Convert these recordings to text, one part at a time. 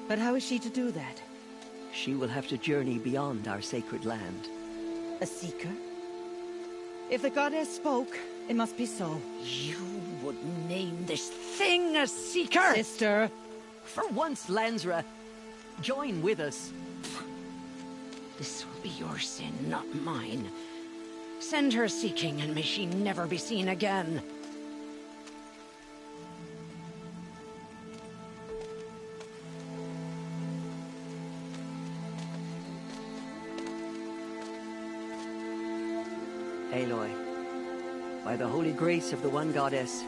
But how is she to do that? She will have to journey beyond our sacred land. A seeker? If the goddess spoke, it must be so. You would name this thing a seeker? Sister! For once, Lansra, join with us. This will be your sin, not mine. Send her seeking, and may she never be seen again. Aloy, by the holy grace of the One Goddess,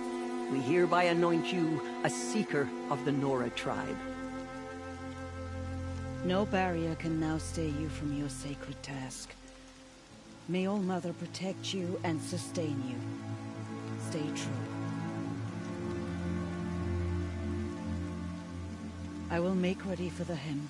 we hereby anoint you a seeker of the Nora tribe. No barrier can now stay you from your sacred task. May All Mother protect you and sustain you. Stay true. I will make ready for the hymn.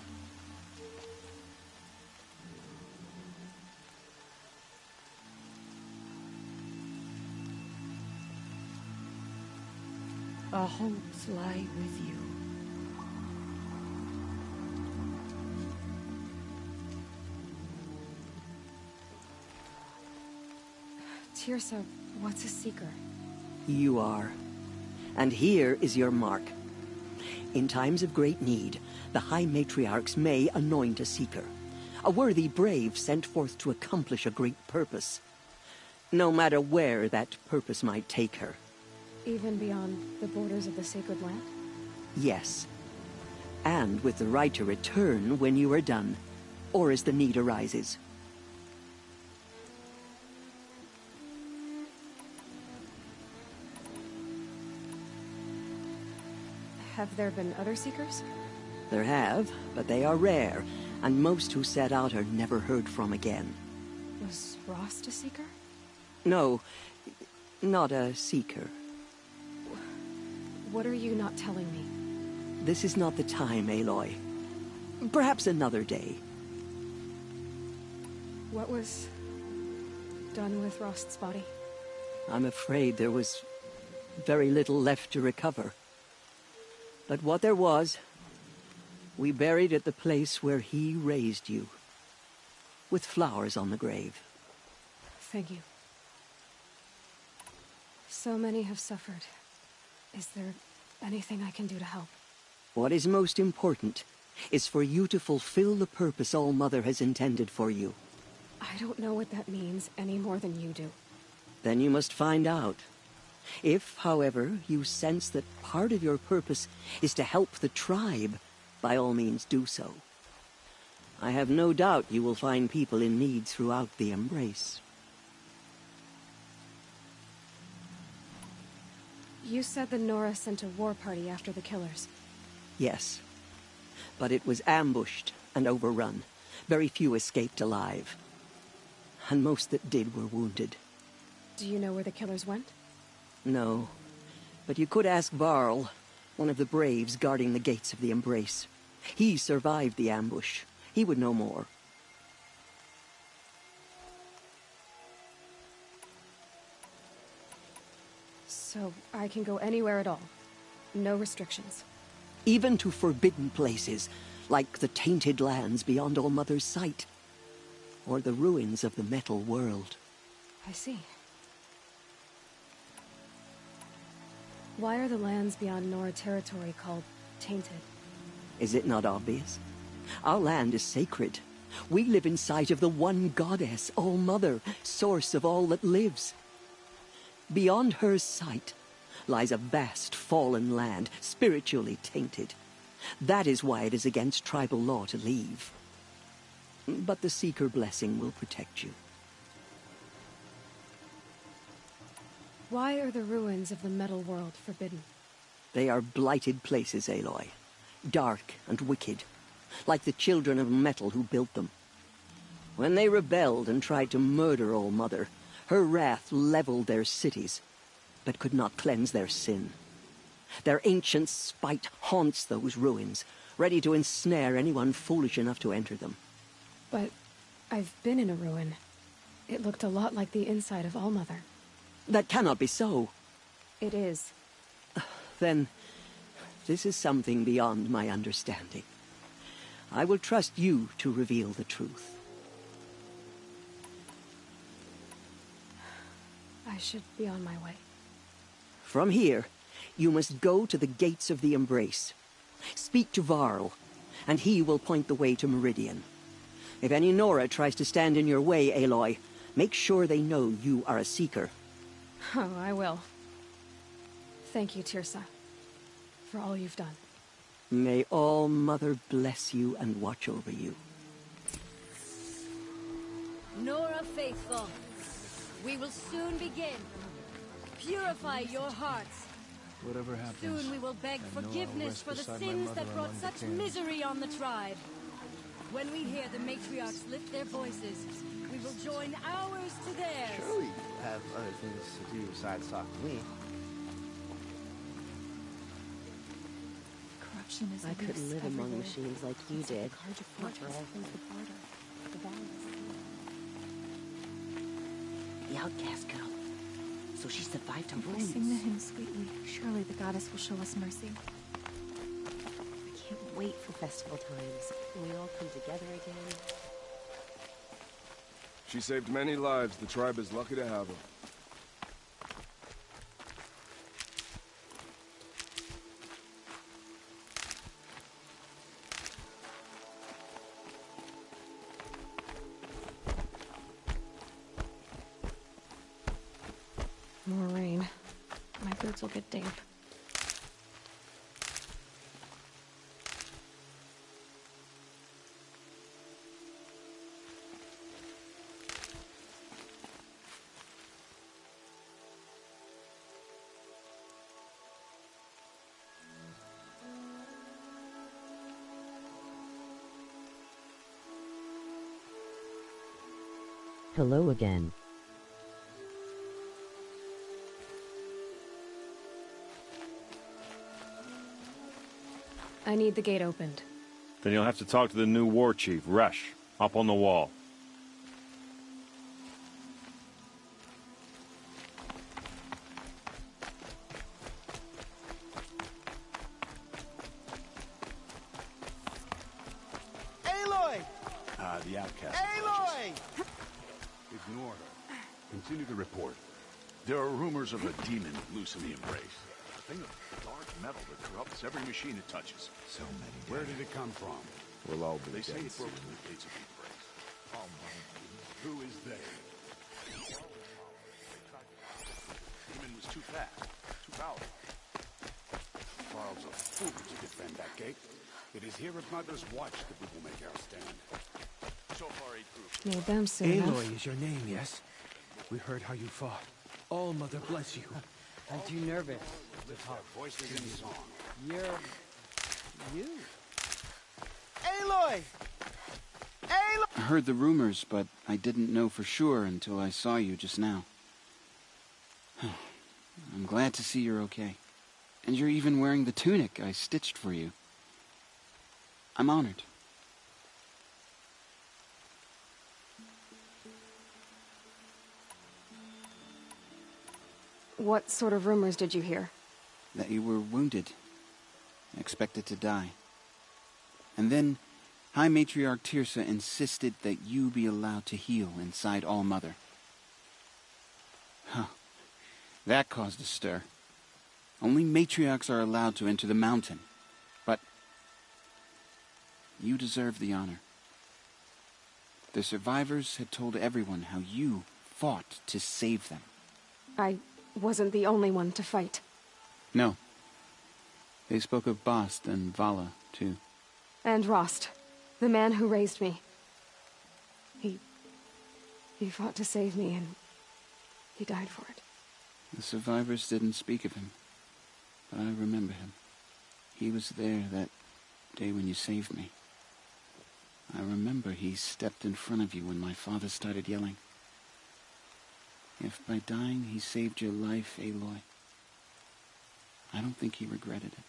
Our hopes lie with you. Teersa, what's a seeker? You are. And here is your mark. In times of great need, the High Matriarchs may anoint a seeker. A worthy brave sent forth to accomplish a great purpose. No matter where that purpose might take her. Even beyond the borders of the sacred land? Yes. And with the right to return when you are done, or as the need arises. Have there been other seekers? There have, but they are rare, and most who set out are never heard from again. Was Rost a seeker? No, not a seeker. What are you not telling me? This is not the time, Aloy. Perhaps another day. What was done with Rost's body? I'm afraid there was very little left to recover. But what there was, we buried at the place where he raised you, with flowers on the grave. Thank you. So many have suffered. Is there anything I can do to help? What is most important is for you to fulfill the purpose All Mother has intended for you. I don't know what that means any more than you do. Then you must find out. If, however, you sense that part of your purpose is to help the tribe, by all means do so. I have no doubt you will find people in need throughout the Embrace. You said the Nora sent a war party after the killers. Yes. But it was ambushed and overrun. Very few escaped alive. And most that did were wounded. Do you know where the killers went? No. But you could ask Varl, one of the braves guarding the gates of the Embrace. He survived the ambush. He would know more. So, I can go anywhere at all. No restrictions. Even to forbidden places, like the tainted lands beyond All Mother's sight. Or the ruins of the Metal World. I see. Why are the lands beyond Nora territory called tainted? Is it not obvious? Our land is sacred. We live in sight of the One Goddess, All Mother, source of all that lives. Beyond her sight lies a vast fallen land, spiritually tainted. That is why it is against tribal law to leave. But the Seeker blessing will protect you. Why are the ruins of the Metal World forbidden? They are blighted places, Aloy. Dark and wicked, like the children of metal who built them. When they rebelled and tried to murder All Mother, her wrath leveled their cities, but could not cleanse their sin. Their ancient spite haunts those ruins, ready to ensnare anyone foolish enough to enter them. But I've been in a ruin. It looked a lot like the inside of All Mother. That cannot be so. It is. Then, this is something beyond my understanding. I will trust you to reveal the truth. I should be on my way. From here, you must go to the gates of the Embrace. Speak to Varl, and he will point the way to Meridian. If any Nora tries to stand in your way, Aloy, make sure they know you are a Seeker. Oh, I will. Thank you, Teersa, for all you've done. May All Mother bless you and watch over you. Nora Faithful, we will soon begin. Purify your hearts. Whatever happens, Soon we will beg I know I'll forgiveness rest for the beside my sins mother that brought among the such kings. misery on the tribe. When we hear the matriarchs lift their voices, we will join ours to theirs. Surely you have other things to do besides talk to me. Corruption is I couldn't live among machines like you did. Not for all. The outcast girl. So she survived her If we wounds. sing the hymn sweetly, surely the goddess will show us mercy. I can't wait for festival times when we all come together again. She saved many lives. The tribe is lucky to have her. More rain. My boots will get damp. Hello again. I need the gate opened. Then you'll have to talk to the new war chief, Resh, up on the wall. Aloy! The outcast. Aloy! Ignore her. Continue to report. There are rumors of a demon loose in the Embrace. A thing of dark metal that corrupts every machine it touches. So many. Where did it come from? We'll all be They say dead it broke soon. through the gates of the Embrace. Who is they? Demon was too fast, too powerful. Varl's a fool to defend that gate. It is here at Mother's Watch that we will make our stand. So far, 8 groups. Need them soon enough. Aloy is your name, yes? We heard how you fought. All Mother bless you. I'm too nervous to Lift talk. their voices in song. You're... you. Aloy! Aloy! I heard the rumors, but I didn't know for sure until I saw you just now. I'm glad to see you're okay. And you're even wearing the tunic I stitched for you. I'm honored. What sort of rumors did you hear? That you were wounded. Expected to die. And then High Matriarch Teersa insisted that you be allowed to heal inside All Mother. Huh. That caused a stir. Only matriarchs are allowed to enter the mountain. But you deserve the honor. The survivors had told everyone how you fought to save them. I wasn't the only one to fight. No. They spoke of Bast and Vala, too. And Rost, the man who raised me. He fought to save me, and he died for it. The survivors didn't speak of him, but I remember him. He was there that day when you saved me. I remember he stepped in front of you when my father started yelling. If by dying he saved your life, Aloy, I don't think he regretted it.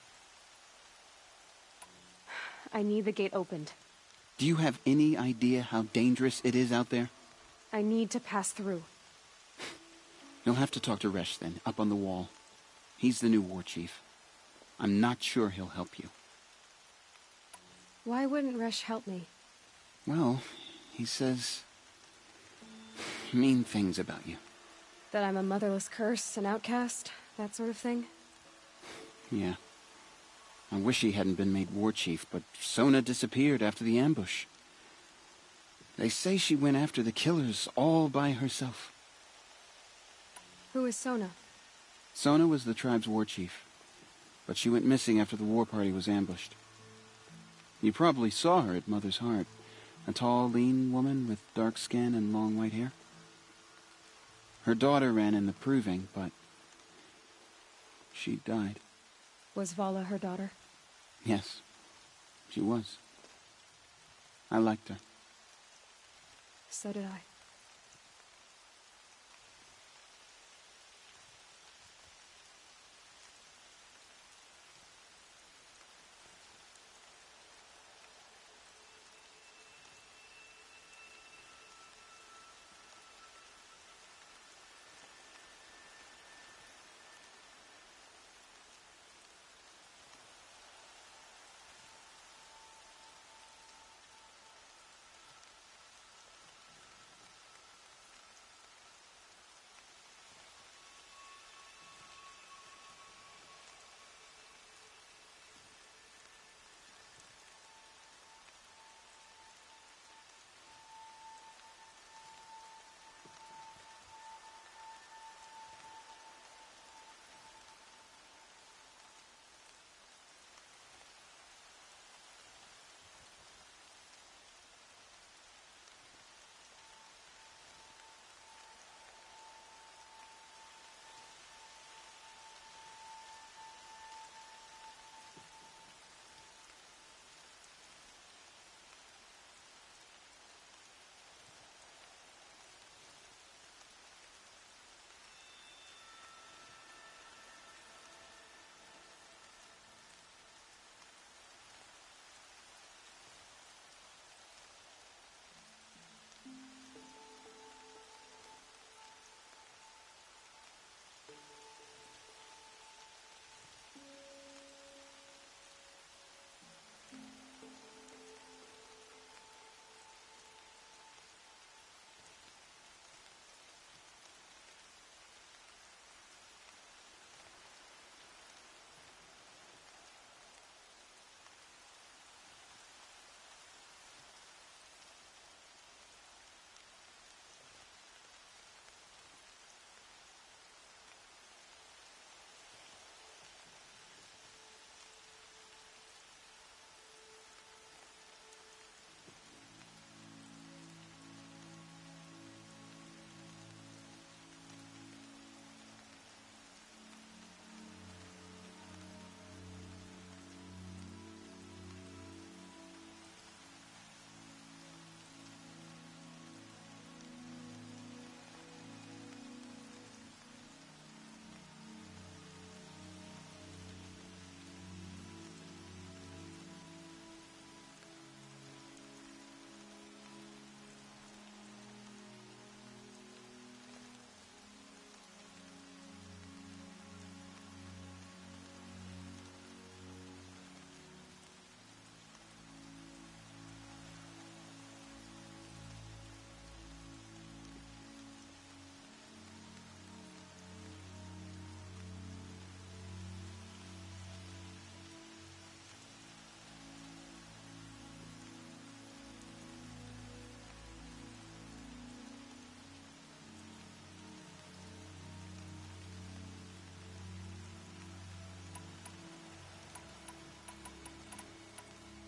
I need the gate opened. Do you have any idea how dangerous it is out there? I need to pass through. You'll have to talk to Resh then, up on the wall. He's the new war chief. I'm not sure he'll help you. Why wouldn't Resh help me? Well, he says mean things about you. That I'm a motherless curse, an outcast, that sort of thing? Yeah. I wish he hadn't been made war chief, but Sona disappeared after the ambush. They say she went after the killers all by herself. Who is Sona? Sona was the tribe's war chief, but she went missing after the war party was ambushed. You probably saw her at Mother's Heart. A tall, lean woman with dark skin and long white hair. Her daughter ran in the proving, but she died. Was Vala her daughter? Yes, she was. I liked her. So did I.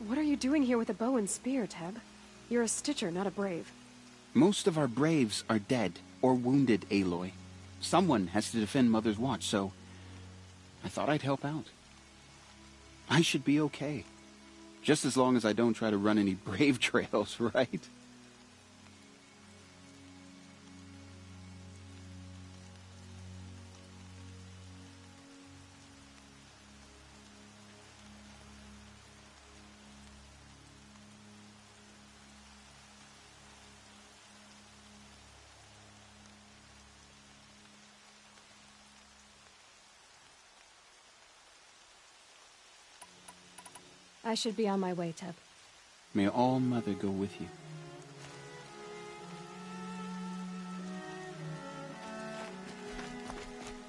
What are you doing here with a bow and spear, Teb? You're a Stitcher, not a Brave. Most of our braves are dead or wounded, Aloy. Someone has to defend Mother's Watch, so I thought I'd help out. I should be okay. Just as long as I don't try to run any brave trails, right? I should be on my way, Teb. May All Mother go with you.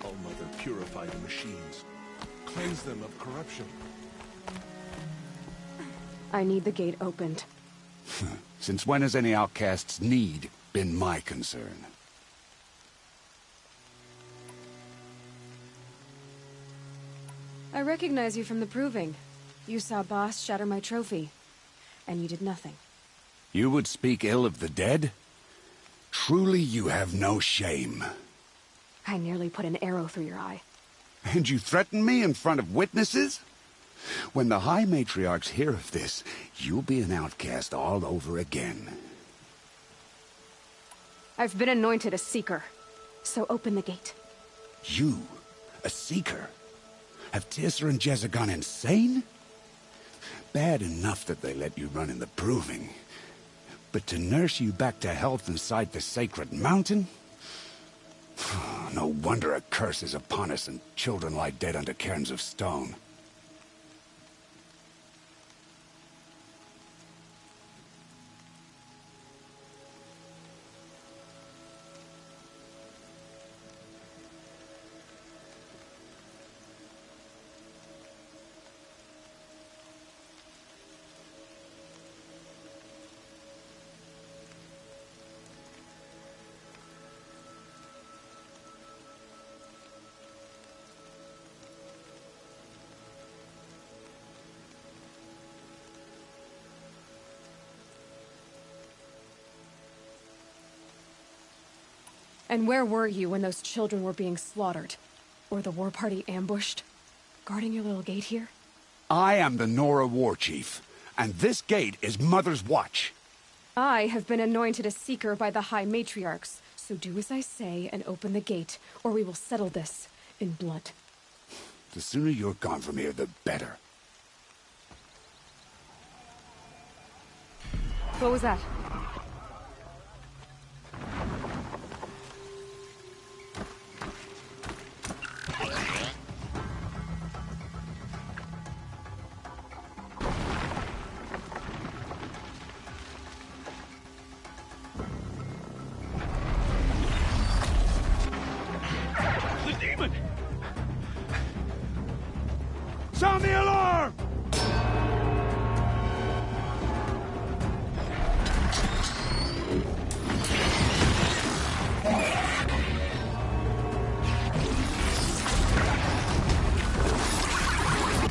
All Mother, purify the machines. Cleanse them of corruption. I need the gate opened. Since when has any outcast's need been my concern? I recognize you from the proving. You saw Boss shatter my trophy, and you did nothing. You would speak ill of the dead? Truly you have no shame. I nearly put an arrow through your eye. And you threaten me in front of witnesses? When the High Matriarchs hear of this, you'll be an outcast all over again. I've been anointed a Seeker, so open the gate. You? A Seeker? Have Teersa and Jezza gone insane? Bad enough that they let you run in the proving. But to nurse you back to health inside the sacred mountain? No wonder a curse is upon us and children lie dead under cairns of stone. And where were you when those children were being slaughtered? Or the war party ambushed? Guarding your little gate here? I am the Nora War Chief, and this gate is Mother's watch. I have been anointed a Seeker by the High Matriarchs, so do as I say and open the gate, or we will settle this in blood. The sooner you're gone from here, the better. What was that? Sound the alarm!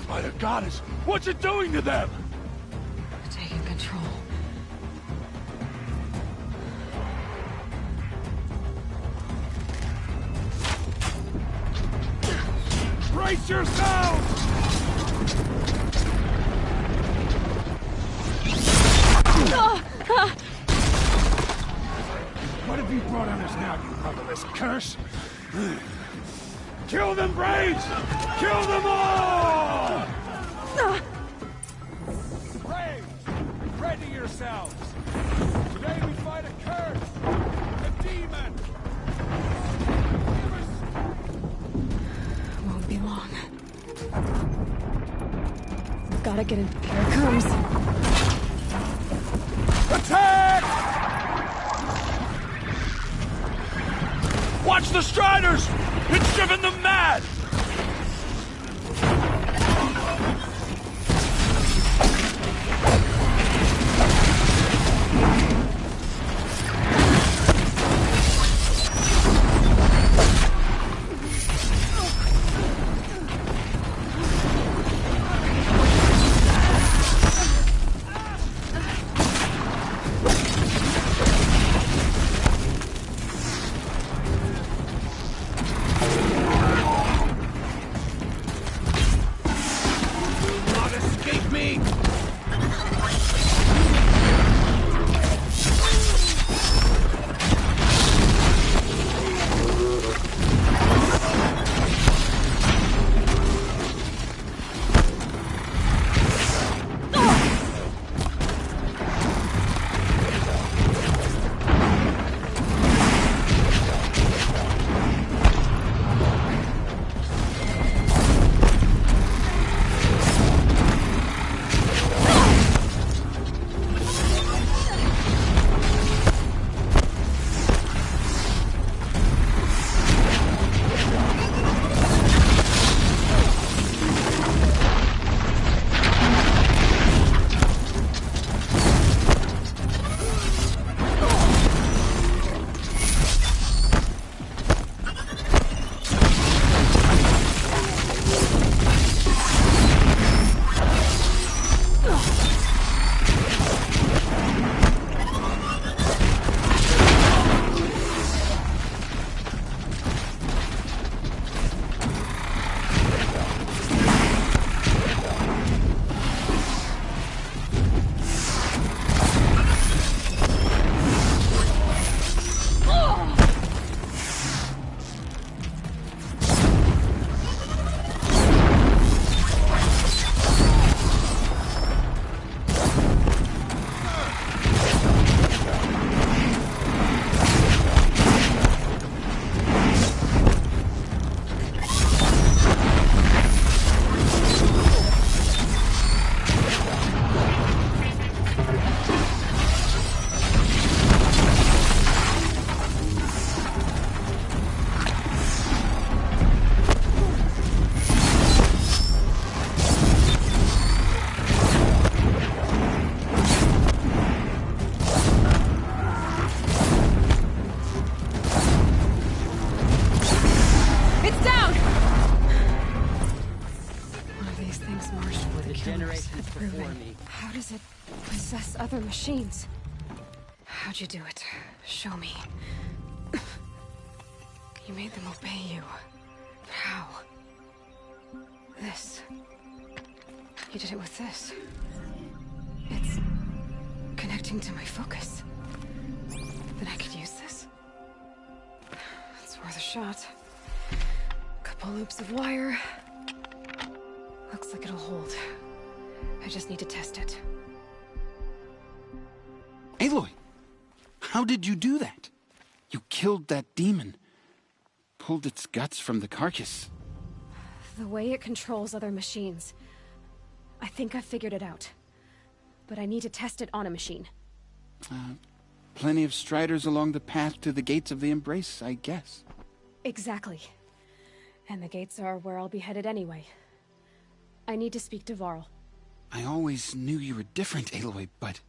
By the goddess, what's it doing to them? Taking control. Brace yourselves! What have you brought on us now, you motherless curse? Kill them, Braves! Kill them all! Braves, ready yourselves! Today we fight a curse! A demon! Won't be long. Gotta get in. Here it comes. Attack! Watch the Striders! It's driven them mad! Possess other machines. How'd you do it? Show me. You made them obey you. But how? This. You did it with this. It's connecting to my focus. Then I could use this. It's worth a shot. Couple loops of wire. Looks like it'll hold. I just need to test it. Aloy! How did you do that? You killed that demon. Pulled its guts from the carcass. The way it controls other machines. I think I figured it out. But I need to test it on a machine. Plenty of striders along the path to the gates of the Embrace, I guess. Exactly. And the gates are where I'll be headed anyway. I need to speak to Varl. I always knew you were different, Aloy, but...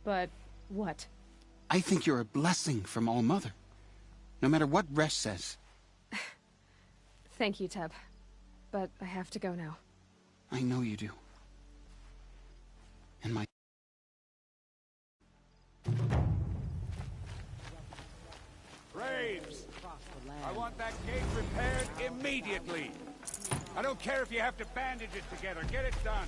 But what? I think you're a blessing from All-Mother. No matter what Resh says. Thank you, Teb. But I have to go now. I know you do. And my... Braves! I want that gate repaired immediately. I don't care if you have to bandage it together. Get it done.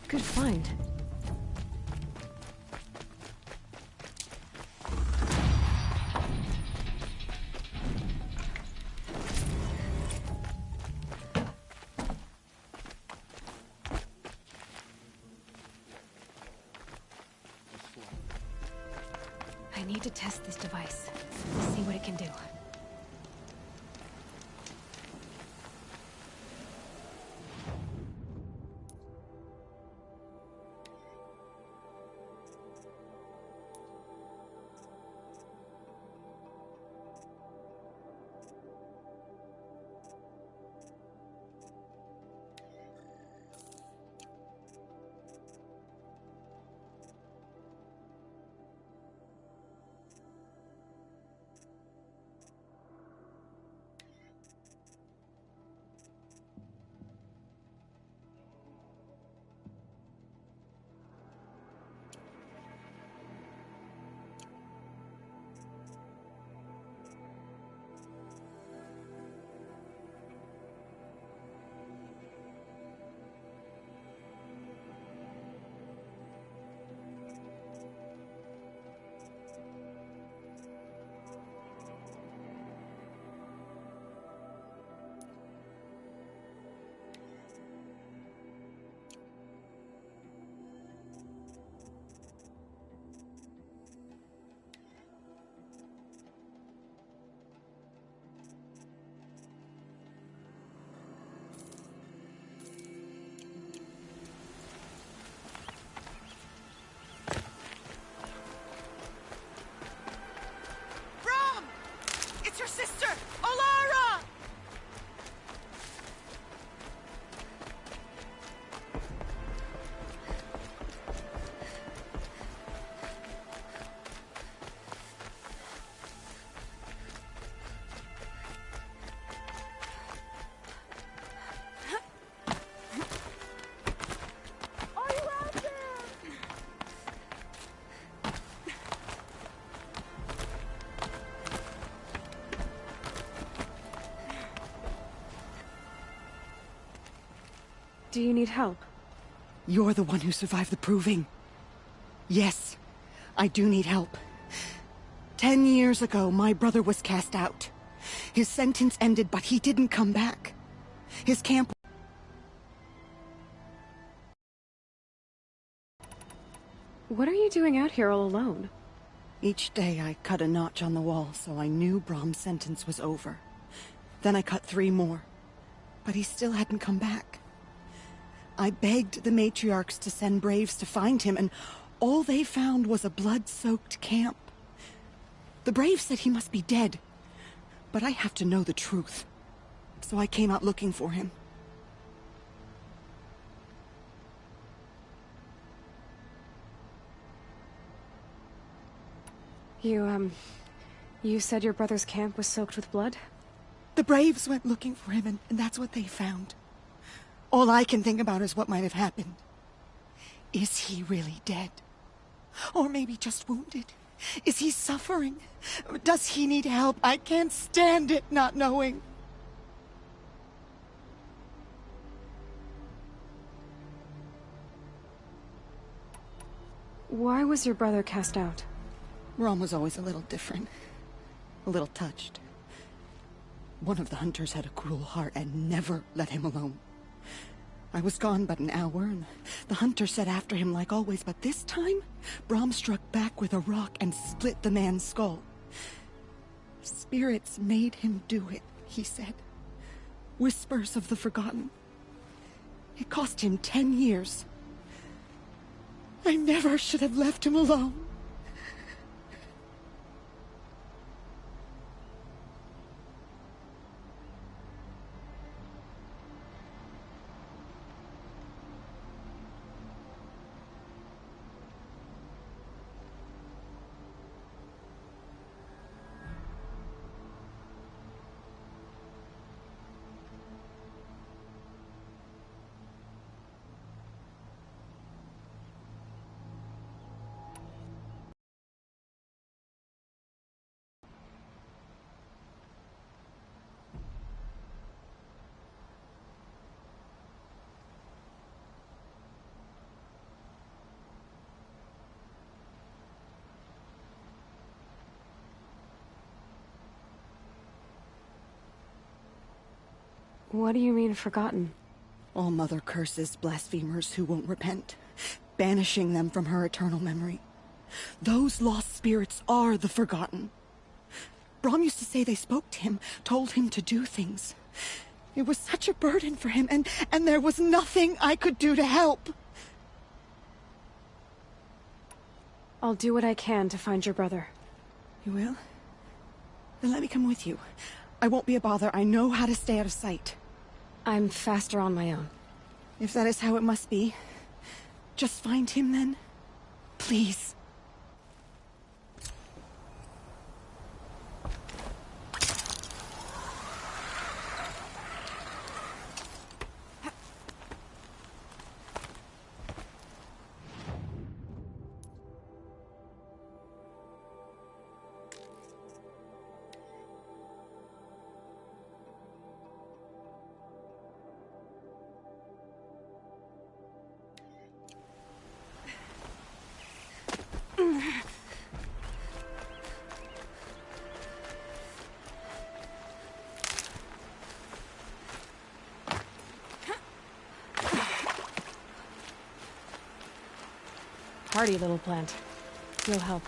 Good find. I need to test this device. See what it can do. Your sister, Olara! Are you out there? Do you need help? You're the one who survived the proving. Yes, I do need help. 10 years ago, my brother was cast out. His sentence ended, but he didn't come back. His camp... What are you doing out here all alone? Each day I cut a notch on the wall, so I knew Brahm's sentence was over. Then I cut 3 more, but he still hadn't come back. I begged the matriarchs to send braves to find him, and all they found was a blood-soaked camp. The braves said he must be dead, but I have to know the truth. So I came out looking for him. You said your brother's camp was soaked with blood? The Braves went looking for him, and that's what they found. All I can think about is what might have happened. Is he really dead? Or maybe just wounded? Is he suffering? Does he need help? I can't stand it not knowing. Why was your brother cast out? Rom was always a little different. A little touched. One of the hunters had a cruel heart and never let him alone. I was gone but an hour, and the hunter set after him like always, but this time, Brom struck back with a rock and split the man's skull. Spirits made him do it, he said. Whispers of the forgotten. It cost him 10 years. I never should have left him alone. What do you mean, forgotten? All Mother curses blasphemers who won't repent, banishing them from her eternal memory. Those lost spirits are the forgotten. Brom used to say they spoke to him, told him to do things. It was such a burden for him, and there was nothing I could do to help. I'll do what I can to find your brother. You will? Then let me come with you. I won't be a bother. I know how to stay out of sight. I'm faster on my own. If that is how it must be, just find him then. Please. Hardy little plant. You'll help.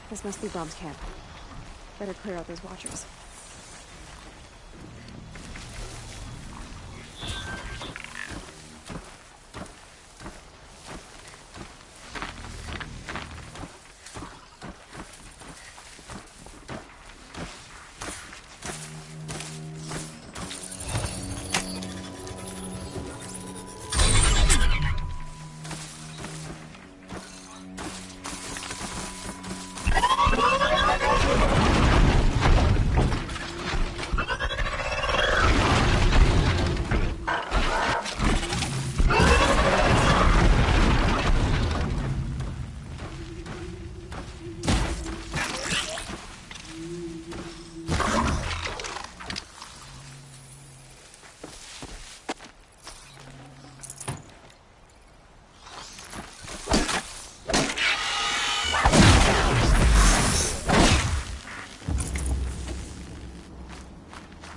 This must be Brom's camp. Better clear out those watchers.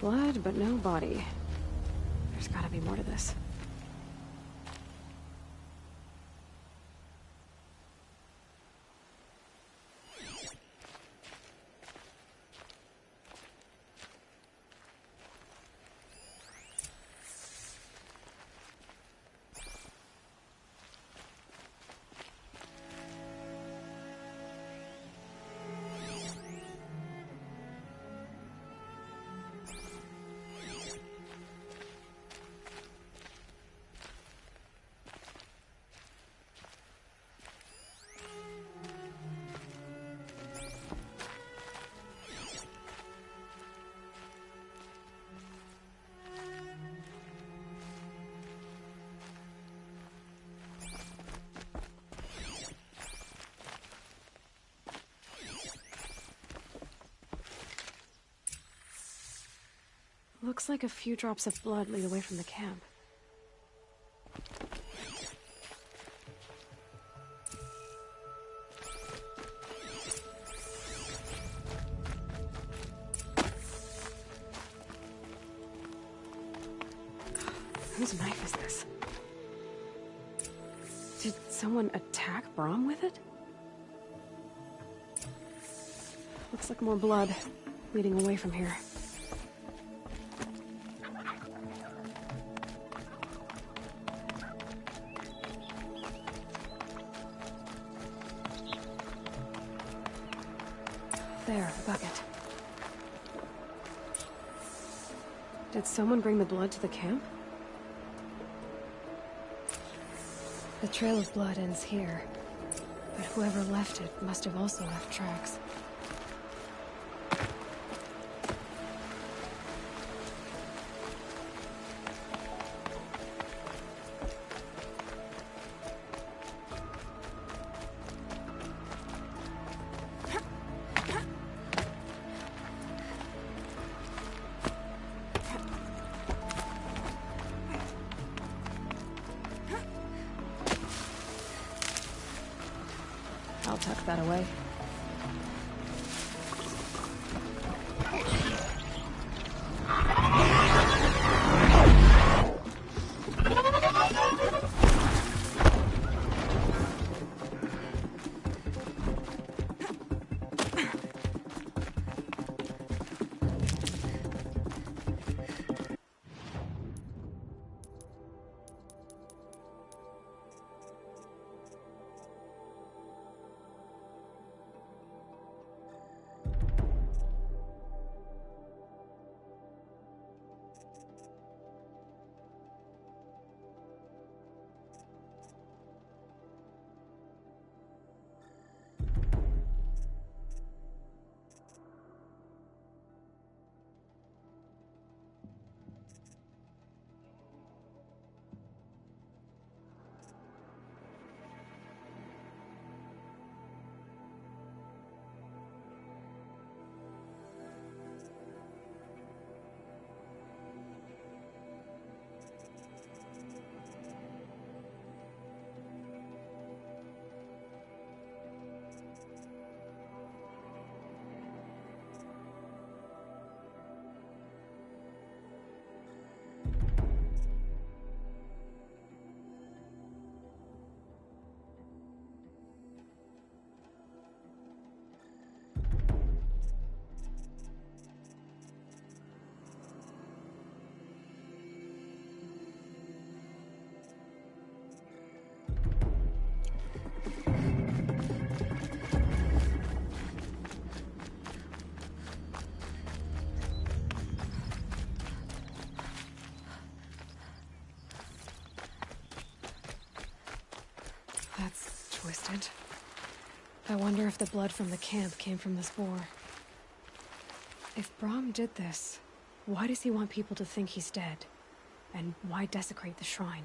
Blood, but no body. There's gotta be more to this. Looks like a few drops of blood lead away from the camp. Whose knife is this? Did someone attack Braum with it? Looks like more blood leading away from here. There, the bucket. Did someone bring the blood to the camp? The trail of blood ends here, but whoever left it must have also left tracks. I'll tuck that away. That's twisted. I wonder if the blood from the camp came from this boar. If Braum did this, why does he want people to think he's dead? And why desecrate the shrine?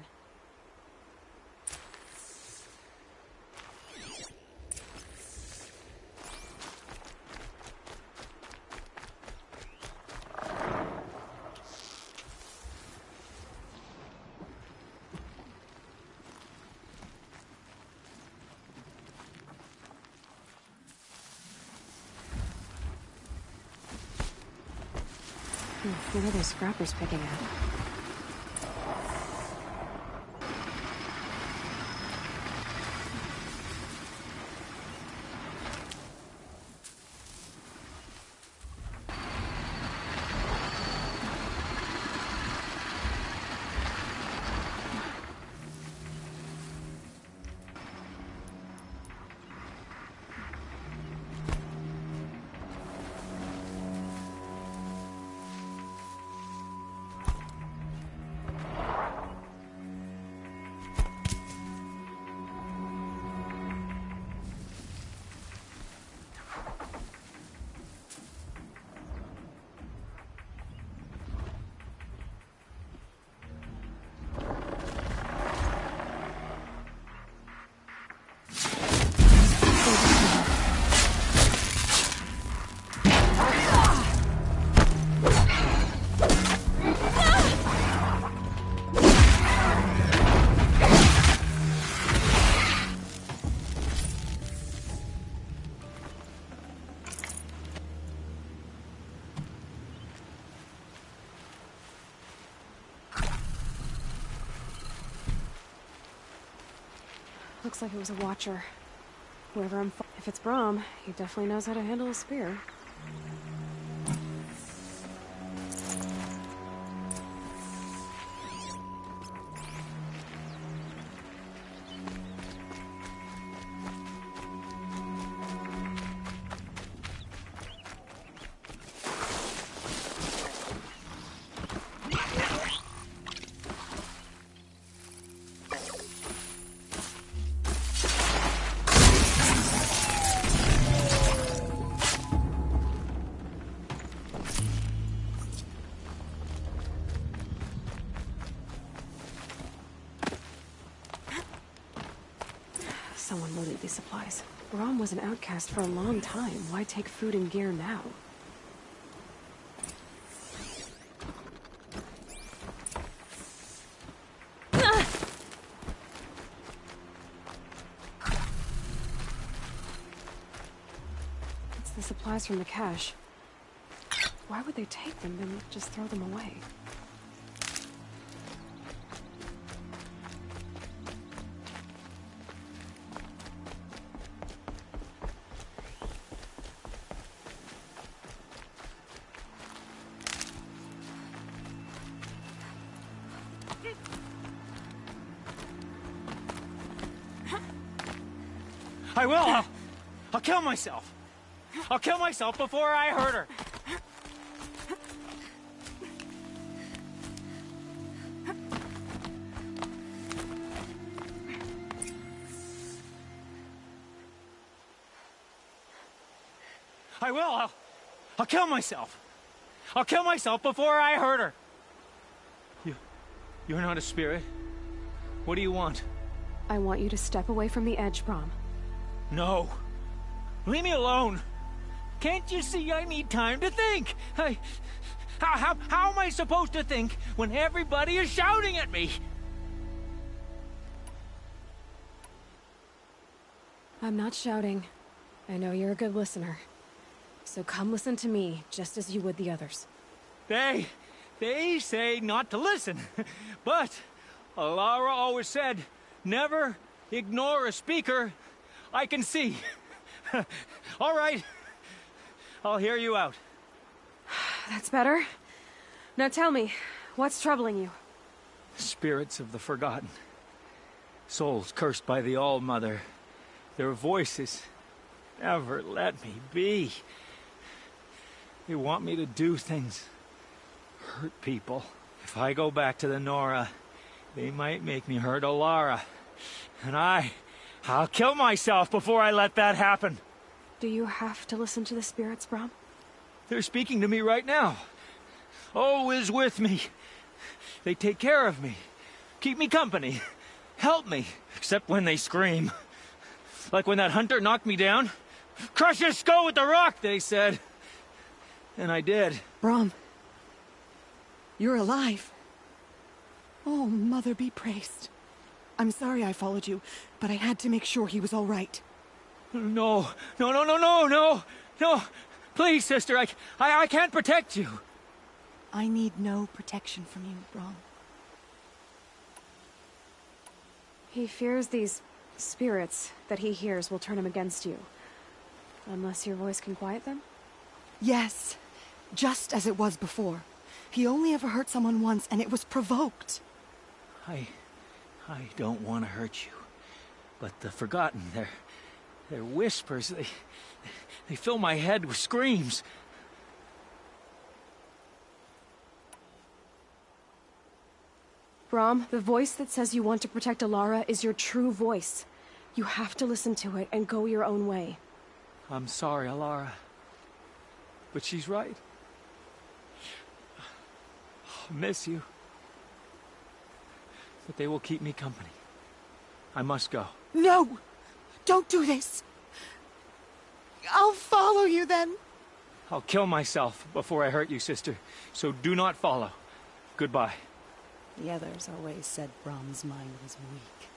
What are those scrappers picking at? Looks like it was a watcher. Whoever if it's Braum, he definitely knows how to handle a spear. Someone loaded these supplies. Braum was an outcast for a long time. Why take food and gear now? It's the supplies from the cache. Why would they take them and just throw them away? I will! I'll kill myself! I'll kill myself before I hurt her! I will! I'll kill myself! I'll kill myself before I hurt her! You're not a spirit. What do you want? I want you to step away from the edge, Braum. No. Leave me alone. Can't you see I need time to think? How am I supposed to think when everybody is shouting at me? I'm not shouting. I know you're a good listener. So come listen to me, just as you would the others. They say not to listen. But Alara always said, never ignore a speaker I can see. All right. I'll hear you out. That's better. Now tell me, what's troubling you? Spirits of the forgotten. Souls cursed by the All-Mother. Their voices never let me be. They want me to do things. Hurt people. If I go back to the Nora, they might make me hurt Alara. And I'll kill myself before I let that happen. Do you have to listen to the spirits, Braum? They're speaking to me right now. Oh is with me. They take care of me. Keep me company. Help me. Except when they scream. Like when that hunter knocked me down. Crush his skull with the rock, they said. And I did. Braum. You're alive. Oh, Mother be praised. I'm sorry I followed you, but I had to make sure he was all right. No. Please, sister, I can't protect you. I need no protection from you, Brom. He fears these spirits that he hears will turn him against you. Unless your voice can quiet them? Yes, just as it was before. He only ever hurt someone once, and it was provoked. I don't want to hurt you. But the Forgotten, their whispers, they fill my head with screams. Brom, the voice that says you want to protect Alara is your true voice. You have to listen to it and go your own way. I'm sorry, Alara. But she's right. I miss you. But they will keep me company. I must go. No! Don't do this! I'll follow you then. I'll kill myself before I hurt you, sister. So do not follow. Goodbye. The others always said Brom's mind was weak.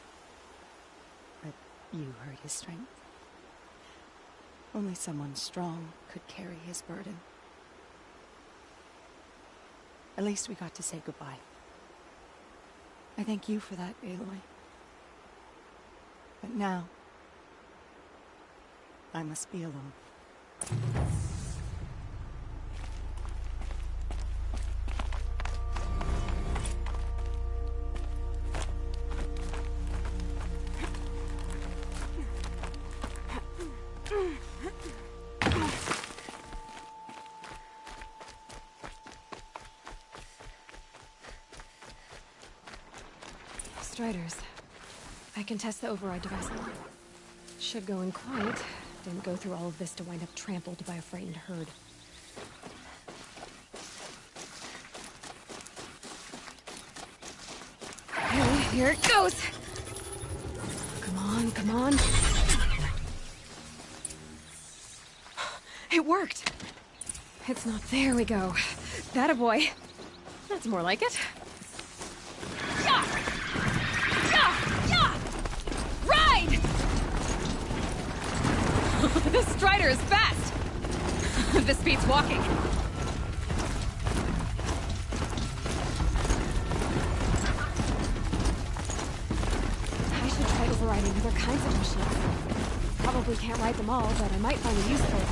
But you heard his strength. Only someone strong could carry his burden. At least we got to say goodbye. I thank you for that, Aloy. But now, I must be alone. Striders. I can test the override device now. Should go in quiet. Didn't go through all of this to wind up trampled by a frightened herd. Okay, here it goes! Come on, come on. It worked! It's not... There we go. That-a boy. That's more like it. This Strider is fast! This beats walking. I should try overriding other kinds of machines. Probably can't ride them all, but I might find a use for them.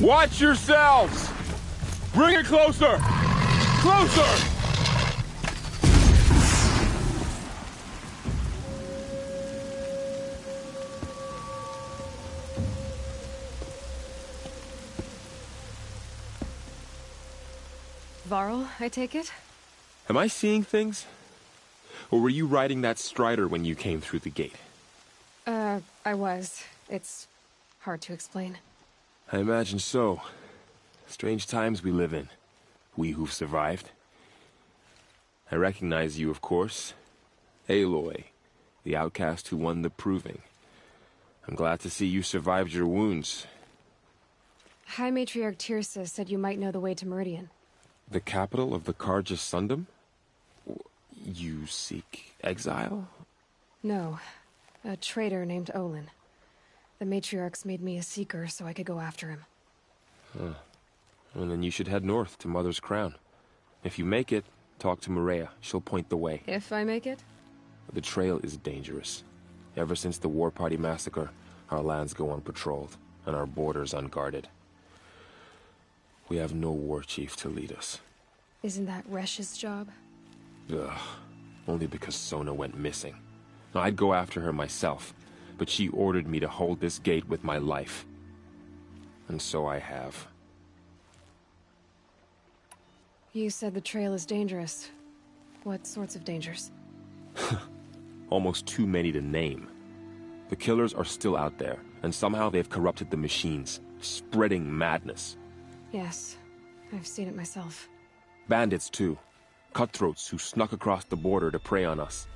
Watch yourselves! Bring it closer! Closer! Varl, I take it? Am I seeing things? Or were you riding that Strider when you came through the gate? I was. It's hard to explain. I imagine so. Strange times we live in. We who've survived. I recognize you, of course. Aloy, the outcast who won the Proving. I'm glad to see you survived your wounds. High Matriarch Tirsa said you might know the way to Meridian. The capital of the Carja Sundom? You seek exile? No. A traitor named Olin. The Matriarchs made me a seeker so I could go after him. Huh. Well, then you should head north to Mother's Crown. If you make it, talk to Maria. She'll point the way. If I make it? The trail is dangerous. Ever since the War Party massacre, our lands go unpatrolled, and our borders unguarded. We have no war chief to lead us. Isn't that Resh's job? Ugh. Only because Sona went missing. I'd go after her myself, but she ordered me to hold this gate with my life. And so I have. You said the trail is dangerous. What sorts of dangers? Almost too many to name. The killers are still out there, and somehow they've corrupted the machines, spreading madness. Yes, I've seen it myself. Bandits, too. Cutthroats who snuck across the border to prey on us.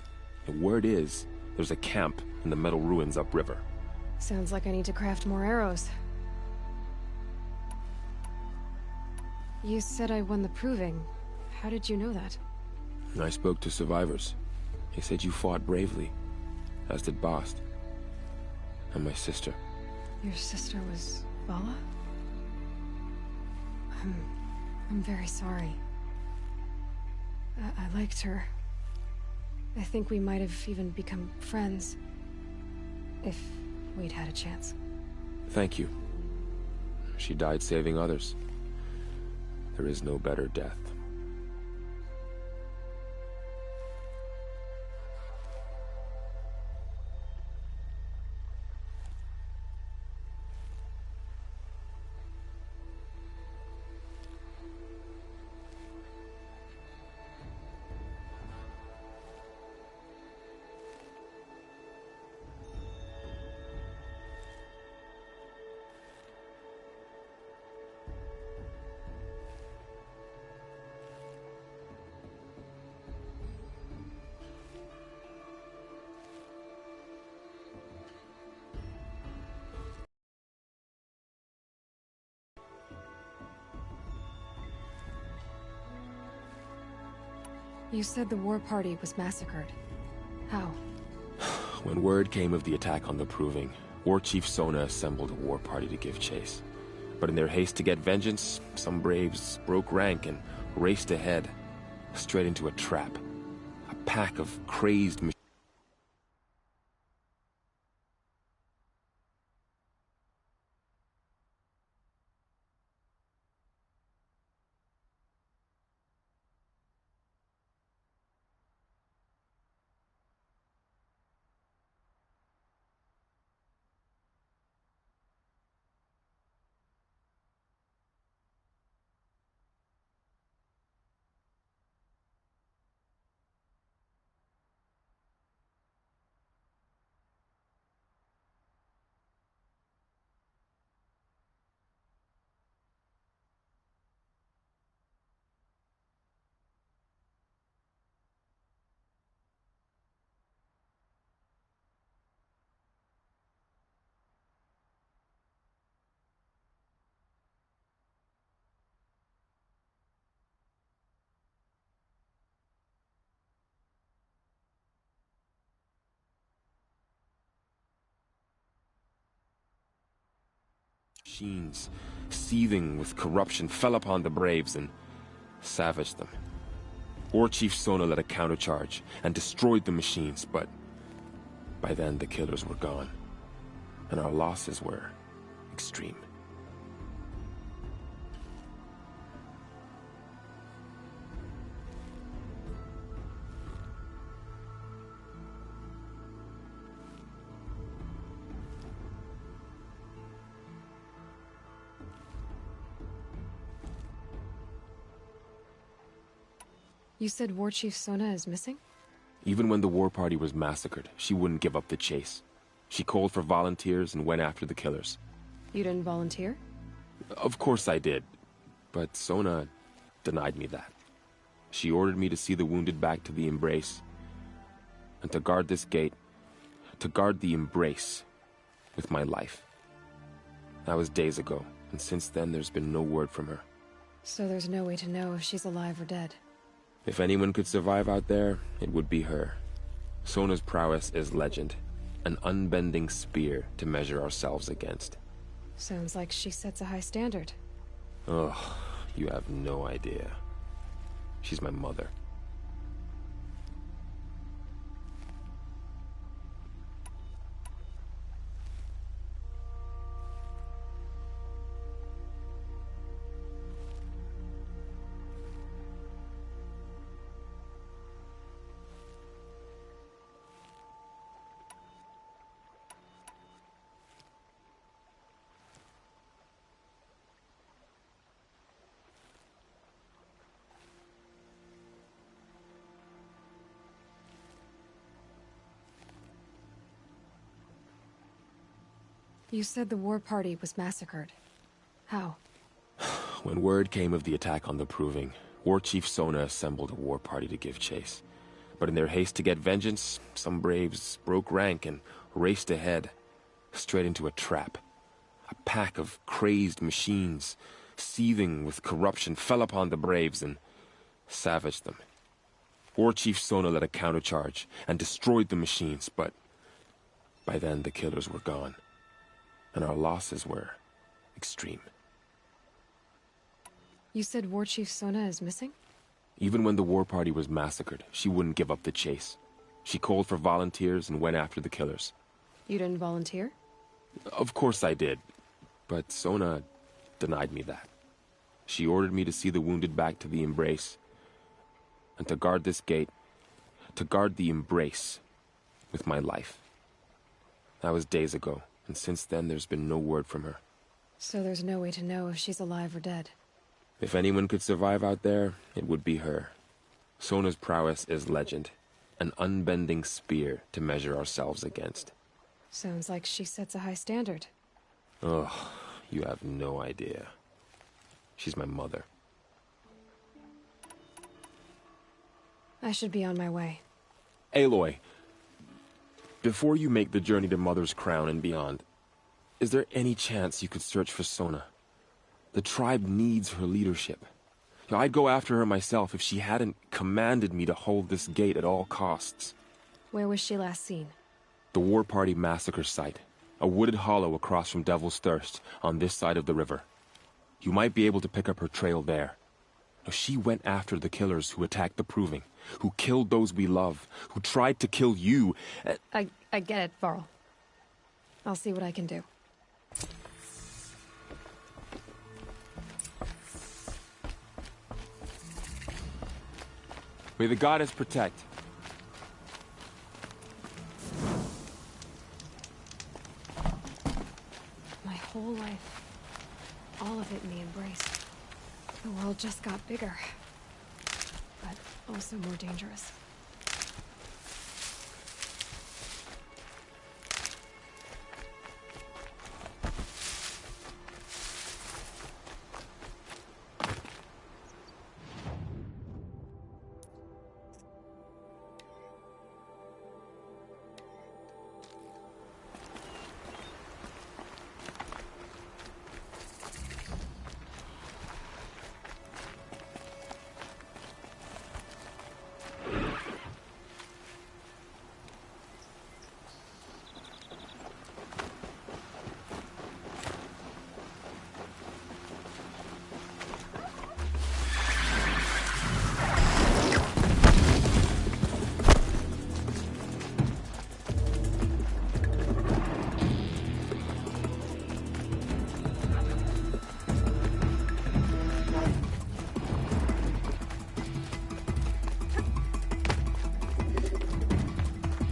And word is, there's a camp in the metal ruins upriver. Sounds like I need to craft more arrows. You said I won the Proving. How did you know that? I spoke to survivors. They said you fought bravely, as did Bast. And my sister. Your sister was Vala? I'm very sorry. I liked her. I think we might have even become friends. If we'd had a chance. Thank you. She died saving others. There is no better death. You said the war party was massacred. How? When word came of the attack on the Proving, War Chief Sona assembled a war party to give chase. But in their haste to get vengeance, some braves broke rank and raced ahead, straight into a trap. A pack of crazed machines. Machines, seething with corruption, fell upon the braves and savaged them. War Chief Sona led a countercharge and destroyed the machines, but by then the killers were gone, and our losses were extreme. You said War Chief Sona is missing? Even when the war party was massacred, she wouldn't give up the chase. She called for volunteers and went after the killers. You didn't volunteer? Of course I did, but Sona denied me that. She ordered me to see the wounded back to the Embrace, and to guard this gate, to guard the Embrace with my life. That was days ago, and since then there's been no word from her. So there's no way to know if she's alive or dead. If anyone could survive out there, it would be her. Sona's prowess is legend, an unbending spear to measure ourselves against. Sounds like she sets a high standard. Ugh, you have no idea. She's my mother. You said the war party was massacred. How? When word came of the attack on the Proving, War Chief Sona assembled a war party to give chase. But in their haste to get vengeance, some braves broke rank and raced ahead, straight into a trap. A pack of crazed machines, seething with corruption, fell upon the braves and savaged them. War Chief Sona led a countercharge and destroyed the machines, but by then the killers were gone, and our losses were extreme. You said War Chief Sona is missing? Even when the war party was massacred, she wouldn't give up the chase. She called for volunteers and went after the killers. You didn't volunteer? Of course I did, but Sona denied me that. She ordered me to see the wounded back to the Embrace, and to guard this gate, to guard the Embrace with my life. That was days ago, and since then there's been no word from her. So there's no way to know if she's alive or dead. If anyone could survive out there, it would be her. Sona's prowess is legend, an unbending spear to measure ourselves against. Sounds like she sets a high standard. Ugh, you have no idea. She's my mother. I should be on my way. Aloy, before you make the journey to Mother's Crown and beyond, is there any chance you could search for Sona? The tribe needs her leadership. I'd go after her myself if she hadn't commanded me to hold this gate at all costs. Where was she last seen? The War Party massacre site. A wooded hollow across from Devil's Thirst, on this side of the river. You might be able to pick up her trail there. She went after the killers who attacked the Proving, who killed those we love, who tried to kill you. I get it, Varl. I'll see what I can do. May the goddess protect. My whole life, all of it in the Embrace. The world just got bigger, but also more dangerous.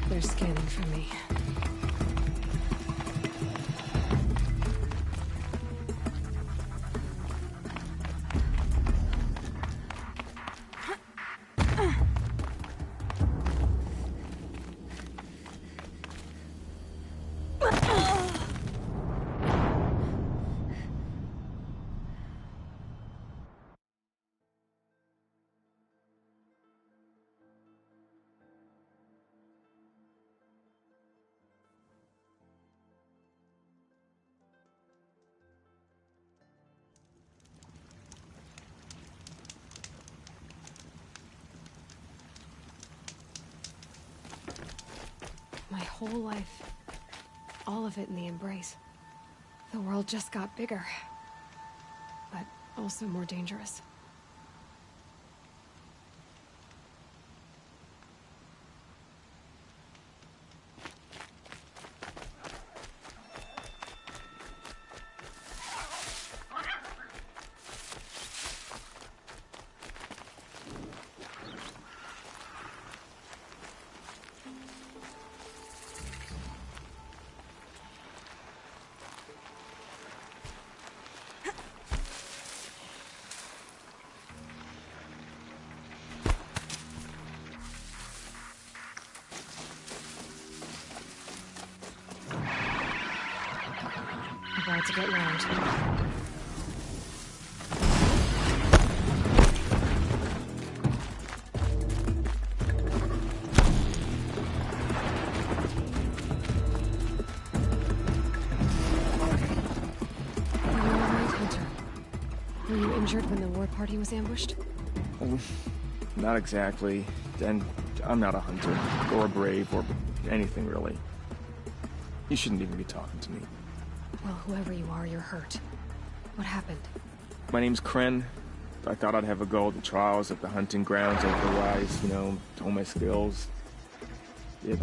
They're scanning for me. My whole life. All of it in the embrace. The world just got bigger. But also more dangerous. About to get round. Were you injured when the war party was ambushed? Not exactly. And I'm not a hunter, or a brave, or anything really. You shouldn't even be talking to me. Well, whoever you are, you're hurt. What happened? My name's Kren. I thought I'd have a go at the trials at the hunting grounds otherwise, you know, hone my skills. It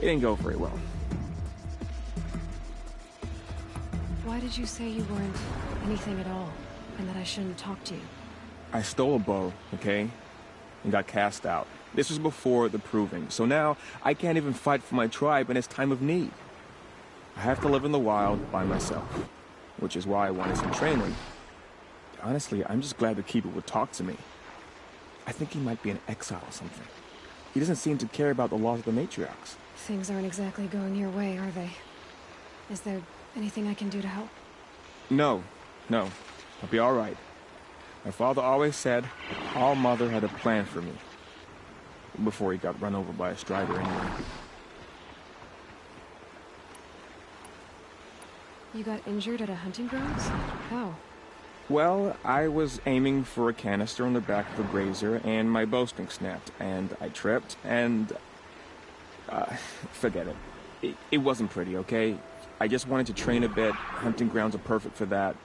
didn't go very well. Why did you say you weren't anything at all, and that I shouldn't talk to you? I stole a bow, okay? And got cast out. This was before the proving, so now I can't even fight for my tribe in its time of need. I have to live in the wild by myself, which is why I wanted some training. Honestly, I'm just glad the Keeper would talk to me. I think he might be in exile or something. He doesn't seem to care about the laws of the matriarchs. Things aren't exactly going your way, are they? Is there anything I can do to help? No. I'll be all right. My father always said All Mother had a plan for me. Before he got run over by a strider anyway. You got injured at a hunting grounds? How? Well, I was aiming for a canister on the back of a grazer, and my bowstring snapped, and I tripped, and... forget it. It wasn't pretty, okay? I just wanted to train a bit. Hunting grounds are perfect for that.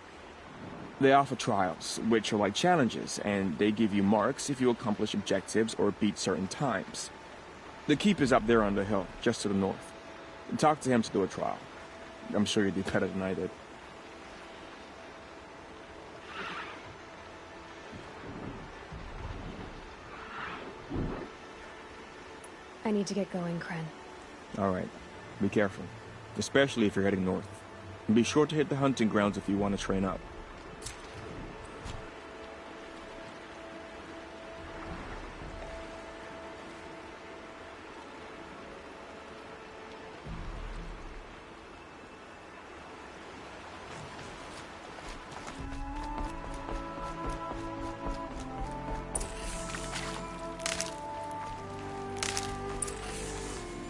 They offer trials, which are like challenges, and they give you marks if you accomplish objectives or beat certain times. The Keeper's up there on the hill, just to the north. Talk to him to do a trial. I'm sure you'd do better than I did. I need to get going, Kren. All right. Be careful. Especially if you're heading north. And be sure to hit the hunting grounds if you want to train up.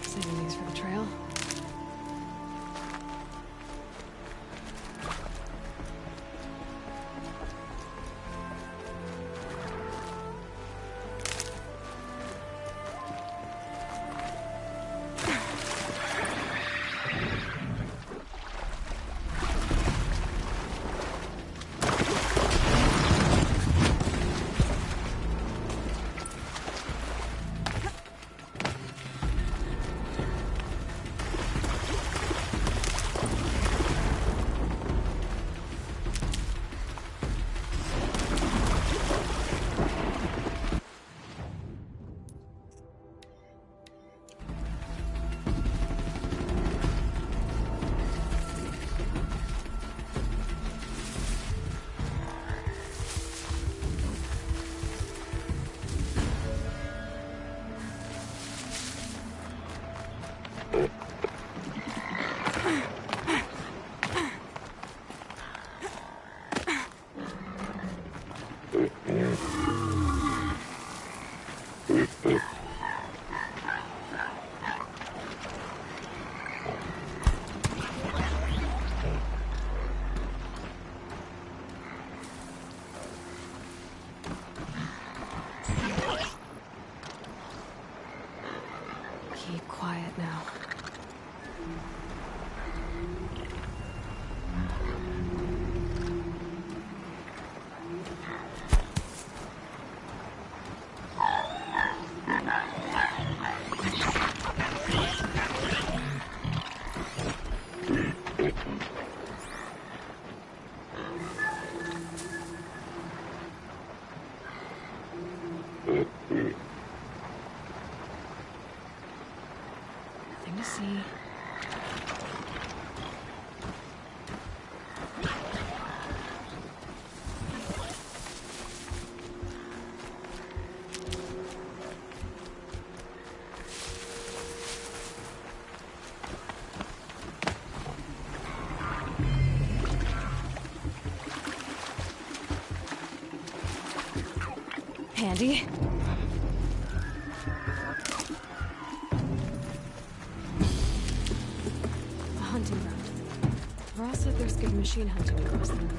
Saving these for the trail. quiet now. Nothing to see. Handy. A hunting ground. Ross said there's good machine hunting across the river.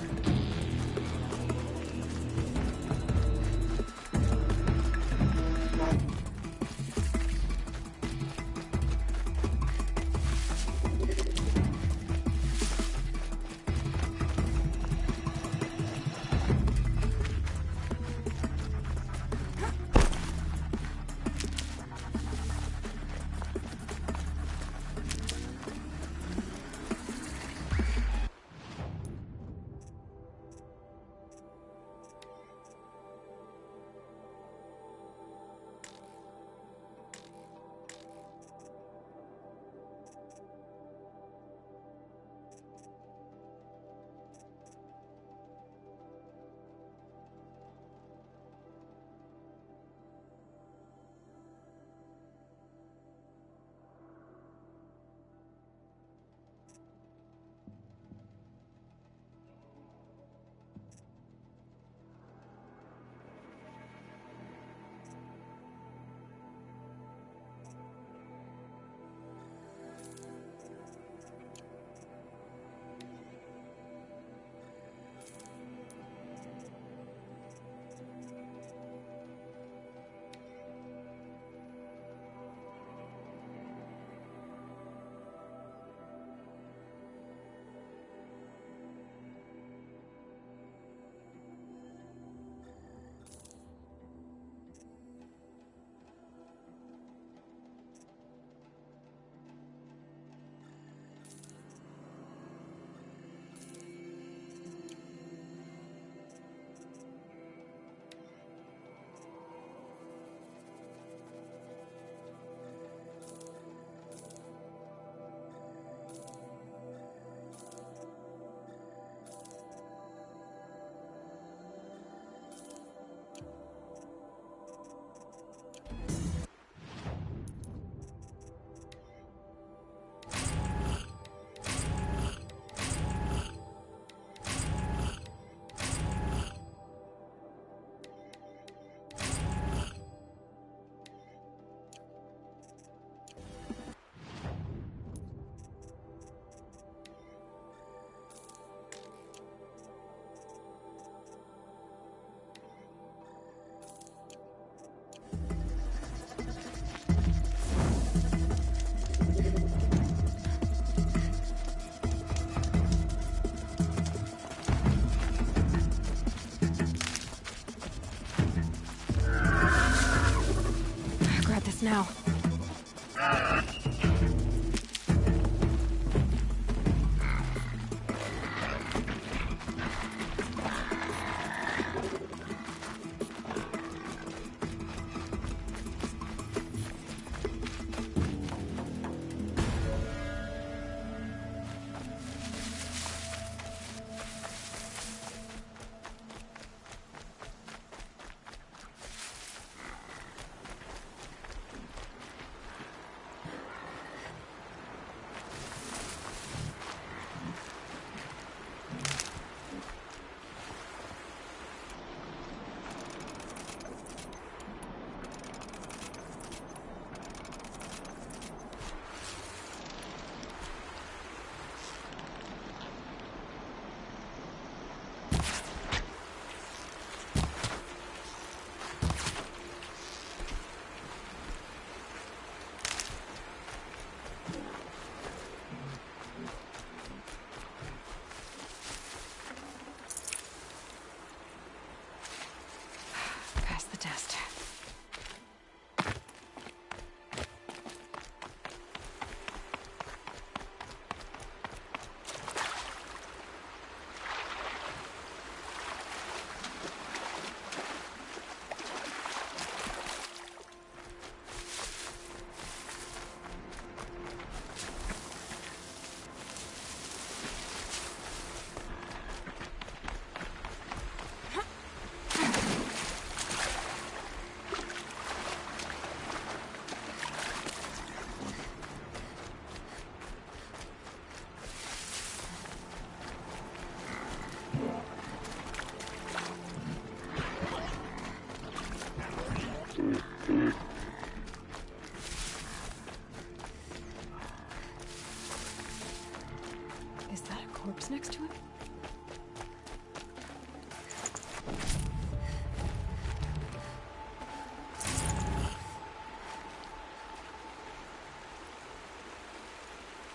corpse next to him?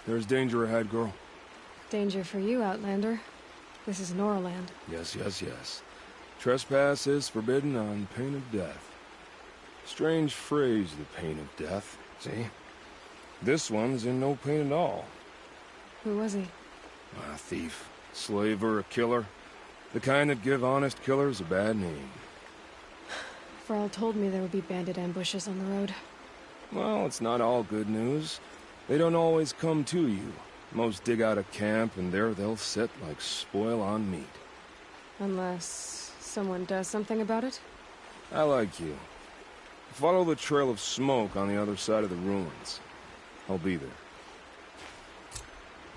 There's danger ahead, girl. Danger for you, Outlander. This is Noraland. Yes, yes, yes. Trespass is forbidden on pain of death. Strange phrase, the pain of death. See? This one's in no pain at all. Who was he? A thief, slaver, a killer. The kind that give honest killers a bad name. Varl told me there would be bandit ambushes on the road. Well, it's not all good news. They don't always come to you. Most dig out a camp, and there they'll sit like spoil on meat. Unless someone does something about it? I like you. Follow the trail of smoke on the other side of the ruins. I'll be there.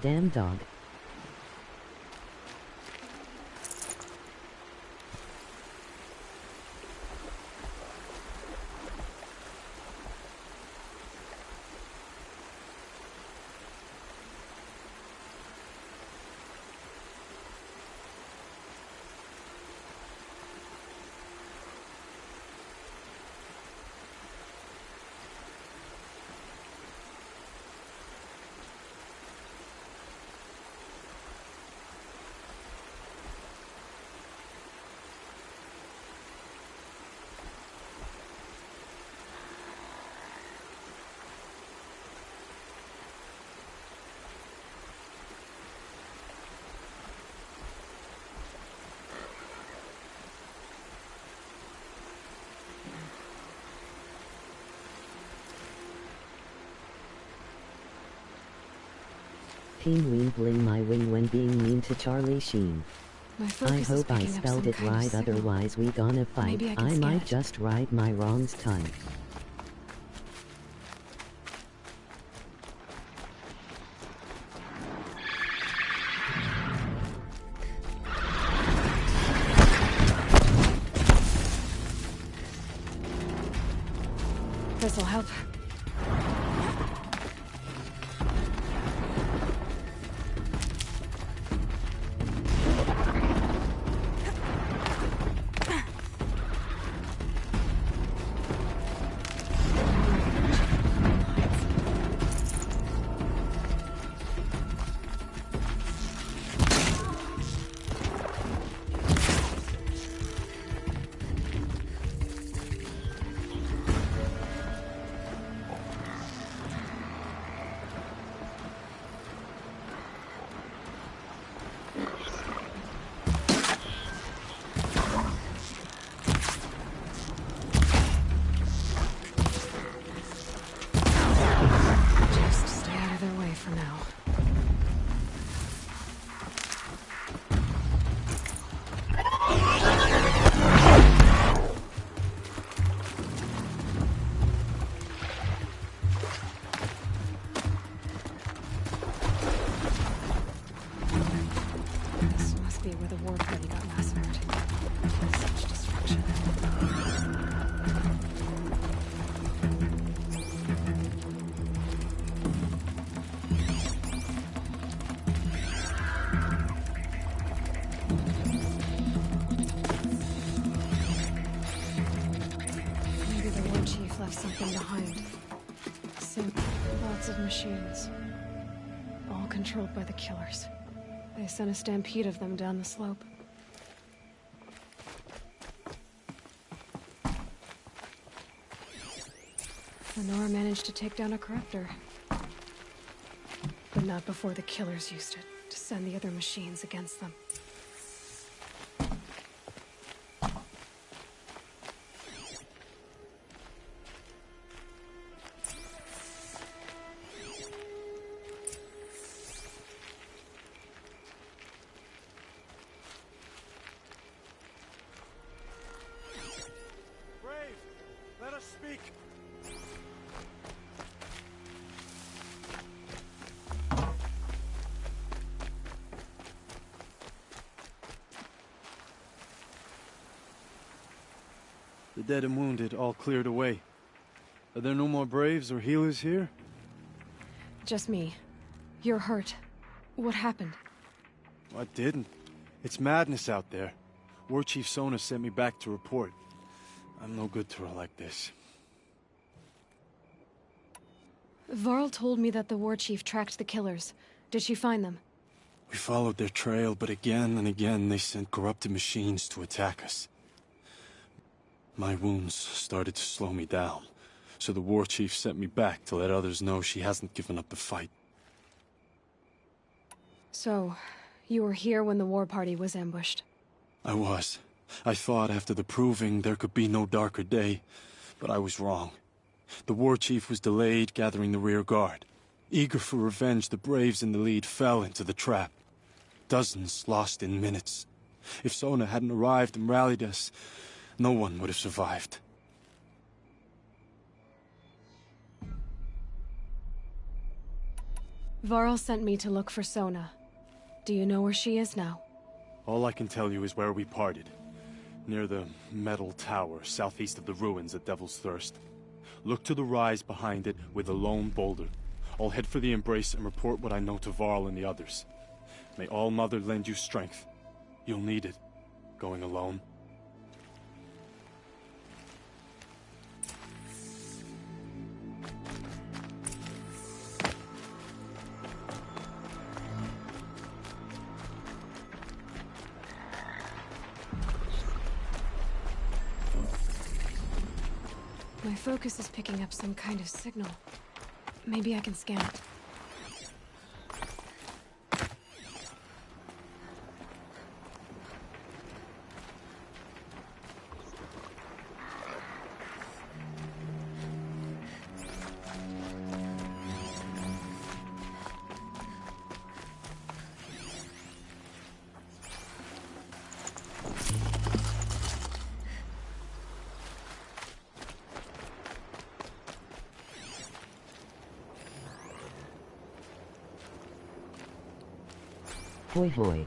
Damn dog. Penguin bling my wing when being mean to Charlie Sheen. I hope I spelled it right, otherwise we gonna fight. I might just right my wrongs time. This'll help. Something behind. Sync, lots of machines. All controlled by the killers. They sent a stampede of them down the slope. Lenora managed to take down a corruptor. But not before the killers used it to send the other machines against them. The dead and wounded all cleared away. Are there no more braves or healers here? Just me. You're hurt. What happened? I didn't. It's madness out there. War Chief Sona sent me back to report. I'm no good to her like this. Varl told me that the War Chief tracked the killers. Did she find them? We followed their trail, but again and again they sent corrupted machines to attack us. My wounds started to slow me down, so the War Chief sent me back to let others know she hasn't given up the fight. So, you were here when the war party was ambushed? I was. I thought after the proving there could be no darker day, but I was wrong. The War Chief was delayed gathering the rear guard. Eager for revenge, the Braves in the lead fell into the trap. Dozens lost in minutes. If Sona hadn't arrived and rallied us, no one would have survived. Varl sent me to look for Sona. Do you know where she is now? All I can tell you is where we parted. Near the metal tower, southeast of the ruins at Devil's Thirst. Look to the rise behind it with a lone boulder. I'll head for the Embrace and report what I know to Varl and the others. May All-Mother lend you strength. You'll need it, going alone. My focus is picking up some kind of signal. Maybe I can scan it. Hoy hoy.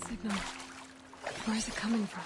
Signal. Where is it coming from?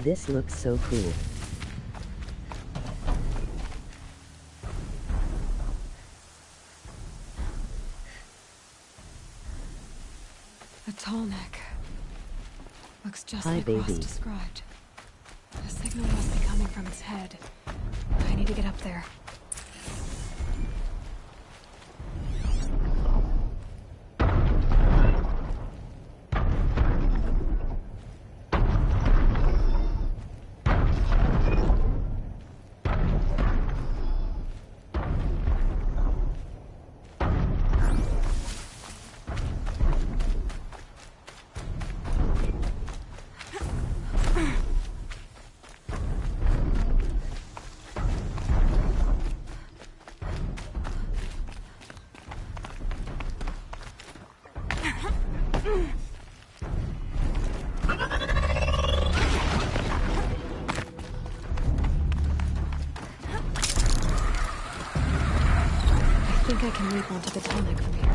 This looks so cool. A tall neck. Looks just Hi, like baby. Ross described. The signal must be coming from its head. I need to get up there. I can leap onto the tonic from here.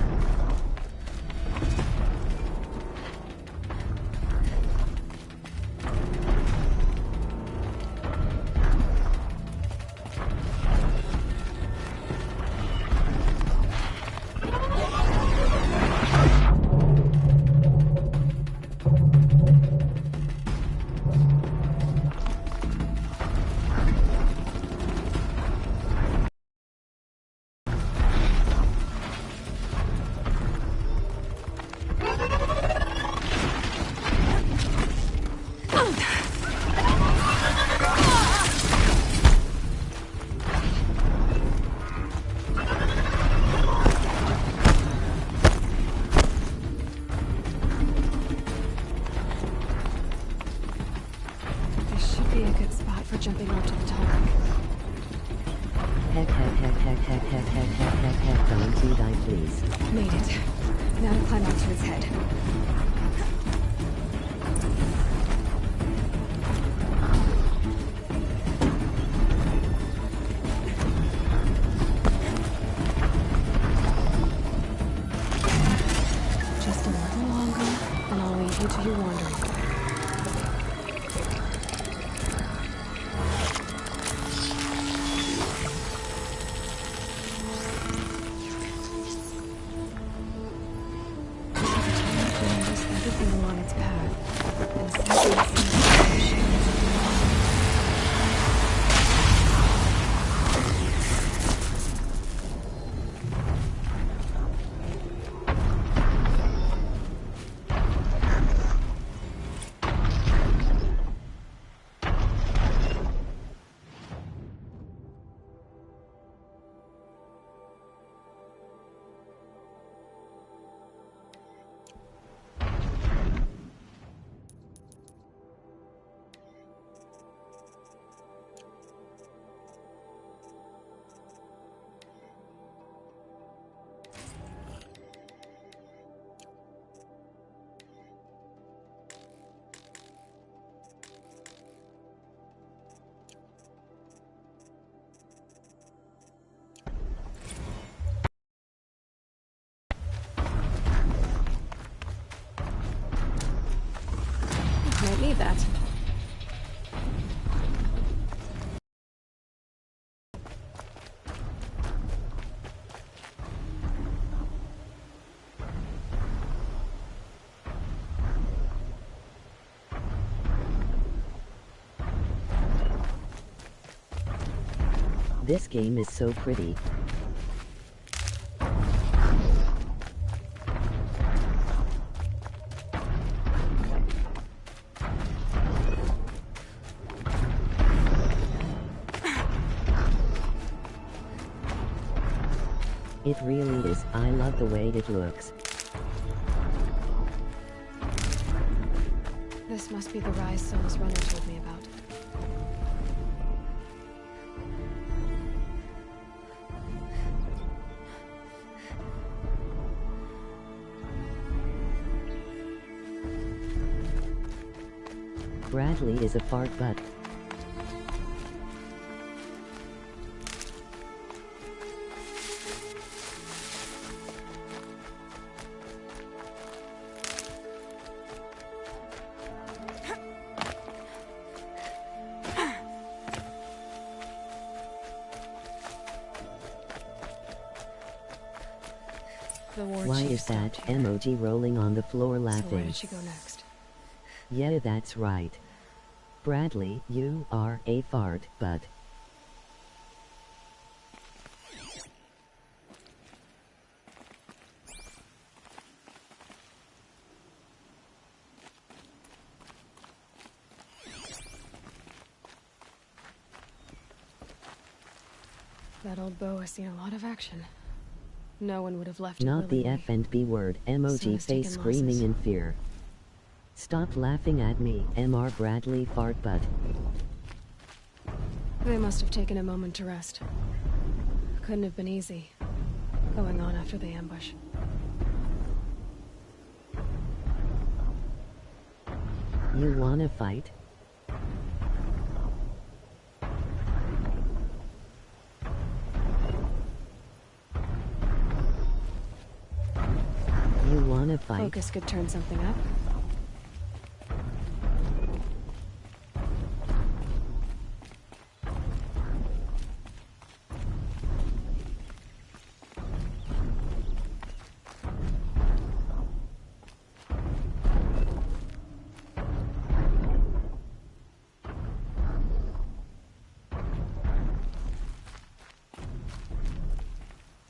Jumping onto the tonic. Heck, don't you die, please. Made it. Now to climb onto his head. Just a little longer, and I'll leave you to your wandering. Might need that. This game is so pretty. It really is. I love the way it looks. This must be the rise Souls Runner told me about. Bradley is a fart butt. Why is that emoji rolling on the floor laughing? So where did she go next? Yeah, that's right. Bradley, you are a fart butt. That old bow has seen a lot of action. No one would have left it Not the willingly. F and B word, emoji face screaming in fear. Stop laughing at me, Mr. Bradley fart butt. They must have taken a moment to rest. Couldn't have been easy, going on after the ambush. You wanna fight? You wanna fight? Focus could turn something up.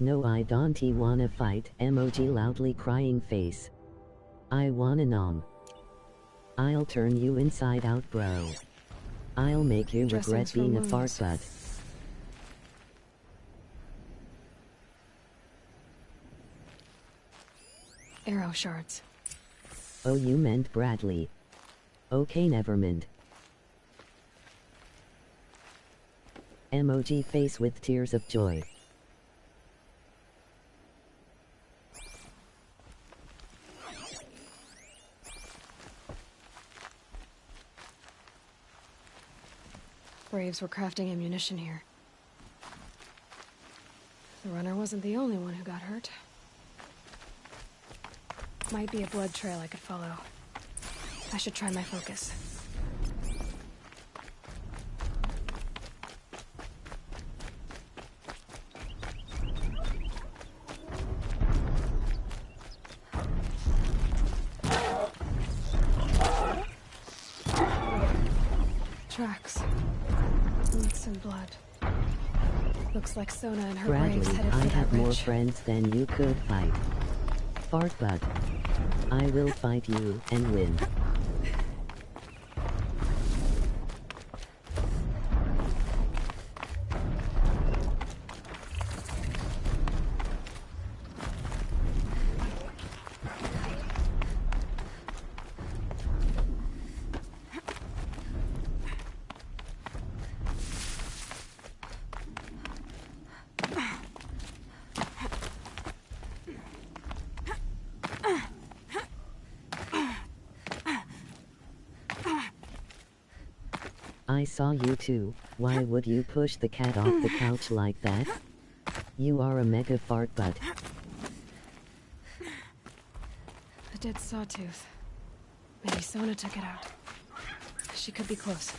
No, I don't wanna fight. Emoji loudly crying face. I wanna nom. I'll turn you inside out, bro. I'll make you regret being a fart butt. Arrow shards. Oh, you meant Bradley. Okay, never mind. Emoji face with tears of joy. Braves were crafting ammunition here. The runner wasn't the only one who got hurt. Might be a blood trail I could follow. I should try my focus. Tracks. Boots and blood. Looks like Sona and her braves Bradley, headed for I that have more ridge. friends than you could fight. Fart butt. I will fight you and win. I saw you too. Why would you push the cat off the couch like that? You are a mega fart butt. A dead sawtooth. Maybe Sona took it out. She could be close.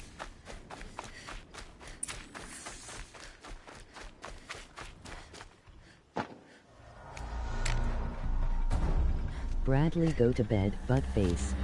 Bradley, go to bed, butt face.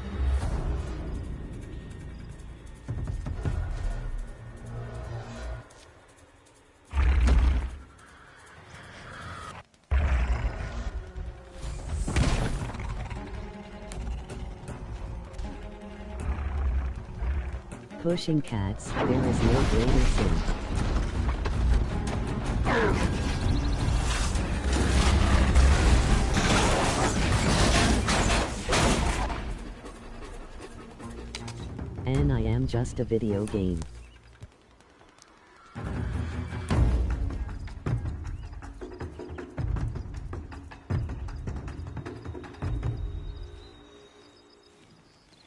Pushing cats, there is no greater sin. And I am just a video game.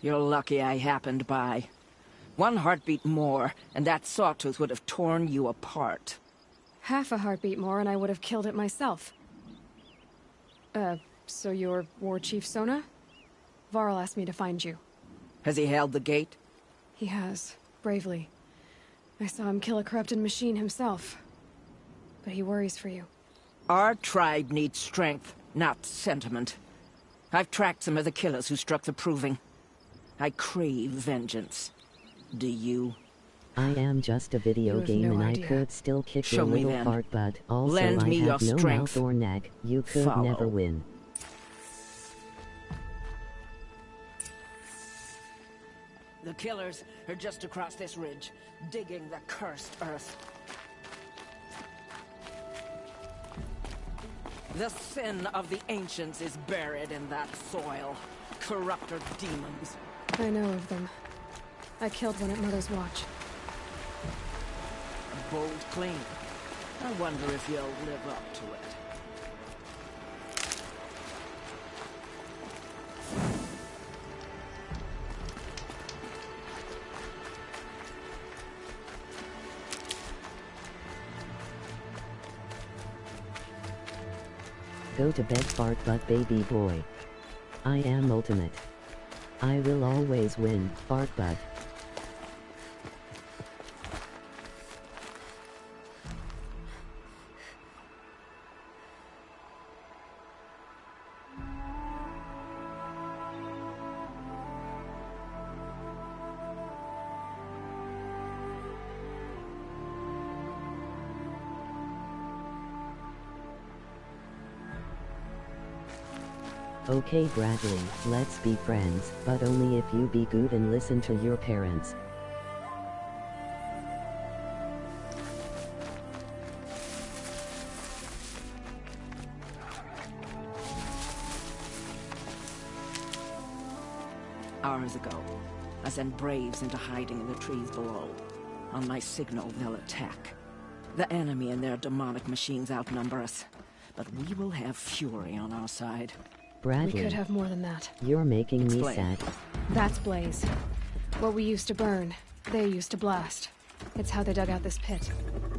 You're lucky I happened by. One heartbeat more, and that sawtooth would have torn you apart. Half a heartbeat more and I would have killed it myself. So you're War Chief Sona? Varl asked me to find you. Has he held the gate? He has, bravely. I saw him kill a corrupted machine himself. But he worries for you. Our tribe needs strength, not sentiment. I've tracked some of the killers who struck the Proving. I crave vengeance. Do you? I am just a video game and I could still kick your little fart butt. Also, Lend I me have your no strength. mouth or neck. You could Follow. never win. The killers are just across this ridge, digging the cursed earth. The sin of the ancients is buried in that soil. Corrupter demons. I know of them. I killed one at Mother's Watch. A bold claim. I wonder if you'll live up to it. Go to bed, fart butt baby boy. I am ultimate. I will always win, Barkbud. Okay Bradley, let's be friends, but only if you be good and listen to your parents. Hours ago, I sent Braves into hiding in the trees below. On my signal, they'll attack. The enemy and their demonic machines outnumber us, but we will have fury on our side. Bradley, we could have more than that. You're making me sad. That's Blaze. What we used to burn, they used to blast. It's how they dug out this pit.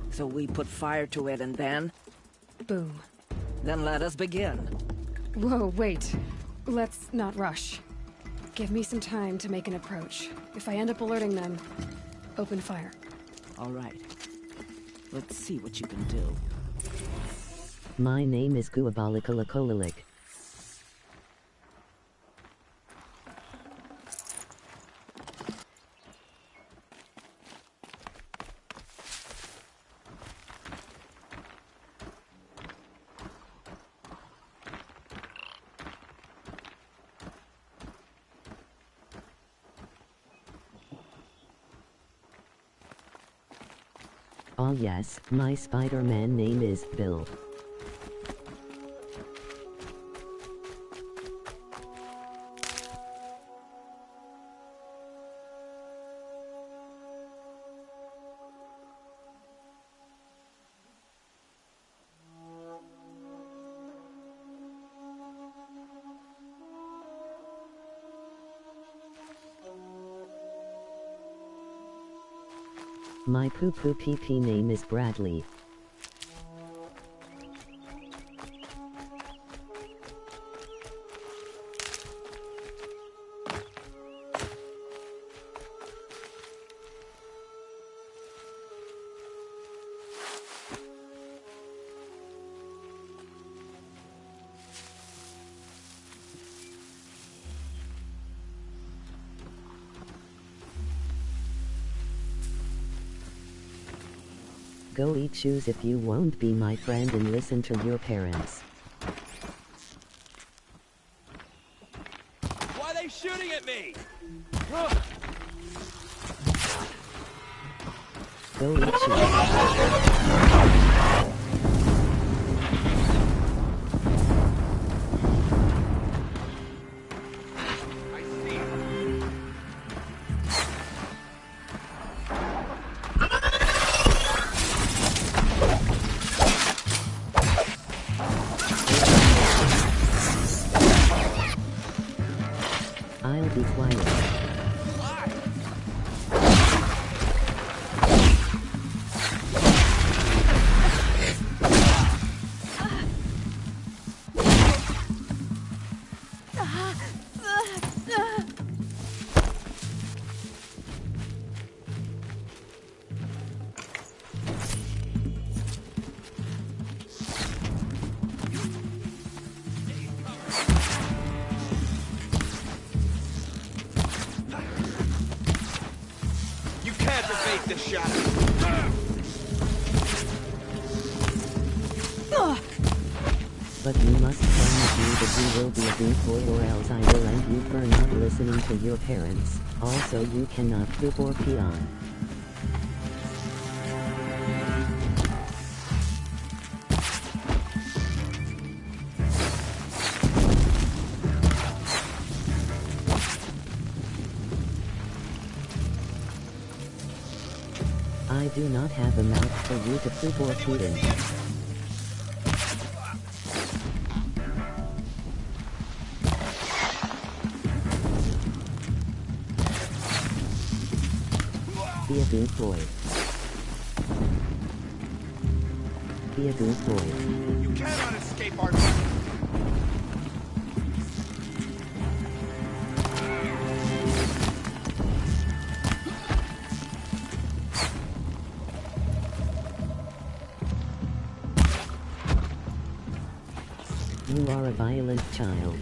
So we put fire to it and then? Boom. Then let us begin. Whoa, wait. Let's not rush. Give me some time to make an approach. If I end up alerting them, open fire. All right. Let's see what you can do. My name is Guabalikalikolilik. Oh yes, my Spider-Man name is Bill. My poo-poo pee-pee name is Bradley. Go eat shoes if you won't be my friend and listen to your parents. Why are they shooting at me? Go eat shoes. I'll be quiet. The shadow. But you must promise me that you will be a good boy or else I will end you for not listening to your parents. Also you cannot poop or pee on. I do not have a mouth for you to poop or pee in. Be a good boy. Be a good boy. You cannot escape our... You are a violent child.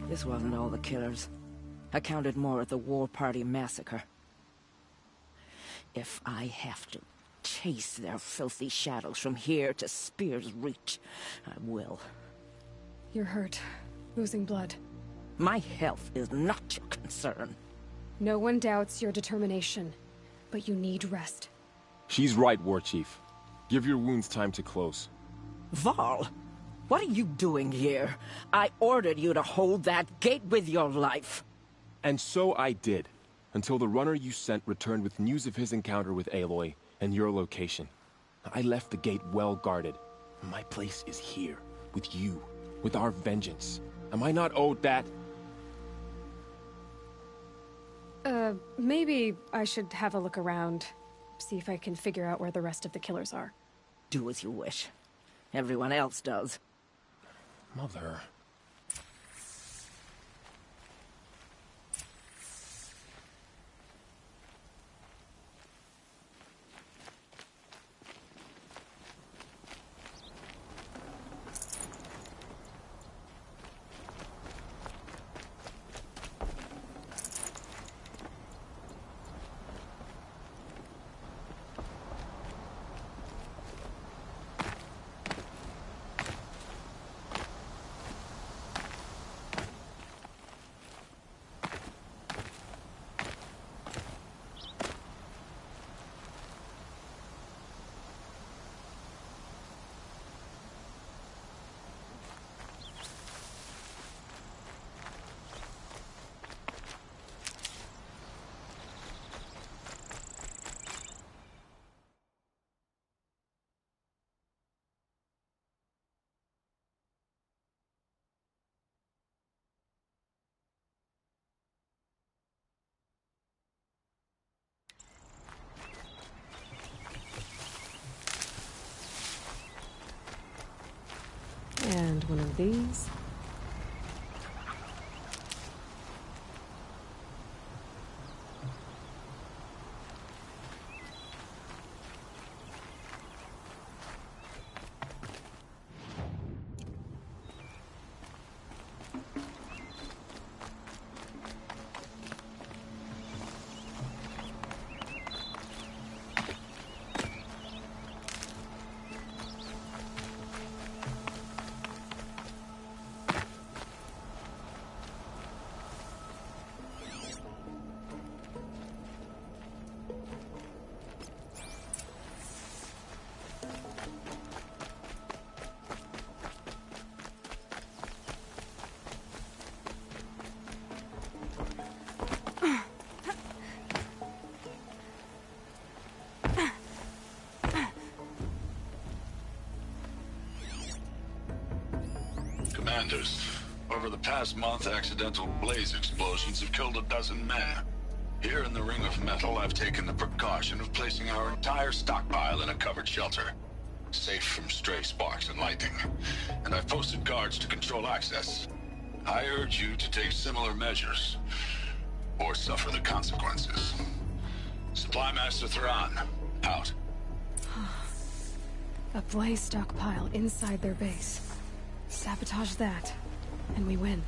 This wasn't all the killers. I counted more at the War Party massacre. If I have to chase their filthy shadows from here to Spear's Reach, I will. You're hurt. Losing blood. My health is not your concern. No one doubts your determination, but you need rest. She's right, War Chief. Give your wounds time to close. Varl, what are you doing here? I ordered you to hold that gate with your life. And so I did, until the runner you sent returned with news of his encounter with Aloy and your location. I left the gate well guarded. My place is here, with you, with our vengeance. Am I not owed that? Maybe I should have a look around. See if I can figure out where the rest of the killers are. Do as you wish. Everyone else does. Mother... And one of these. Commanders, over the past month, accidental blaze explosions have killed 12 men. Here in the Ring of Metal, I've taken the precaution of placing our entire stockpile in a covered shelter, safe from stray sparks and lightning. And I've posted guards to control access. I urge you to take similar measures, or suffer the consequences. Supply Master Thrawn, out. A blaze stockpile inside their base. Sabotage that, and we win.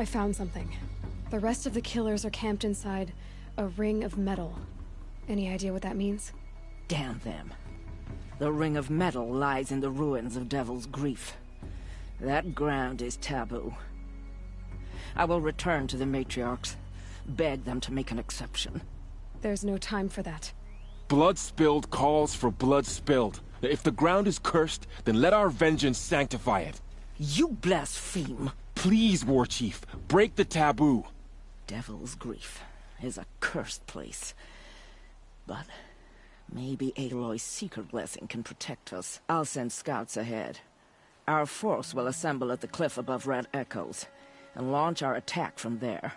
I found something. The rest of the killers are camped inside a ring of metal. Any idea what that means? Damn them. The ring of metal lies in the ruins of Devil's Grief. That ground is taboo. I will return to the matriarchs, beg them to make an exception. There's no time for that. Blood spilled calls for blood spilled. If the ground is cursed, then let our vengeance sanctify it. You blaspheme. Please, War Chief, break the taboo. Devil's Grief is a cursed place. But maybe Aloy's secret blessing can protect us. I'll send scouts ahead. Our force will assemble at the cliff above Red Echoes, and launch our attack from there.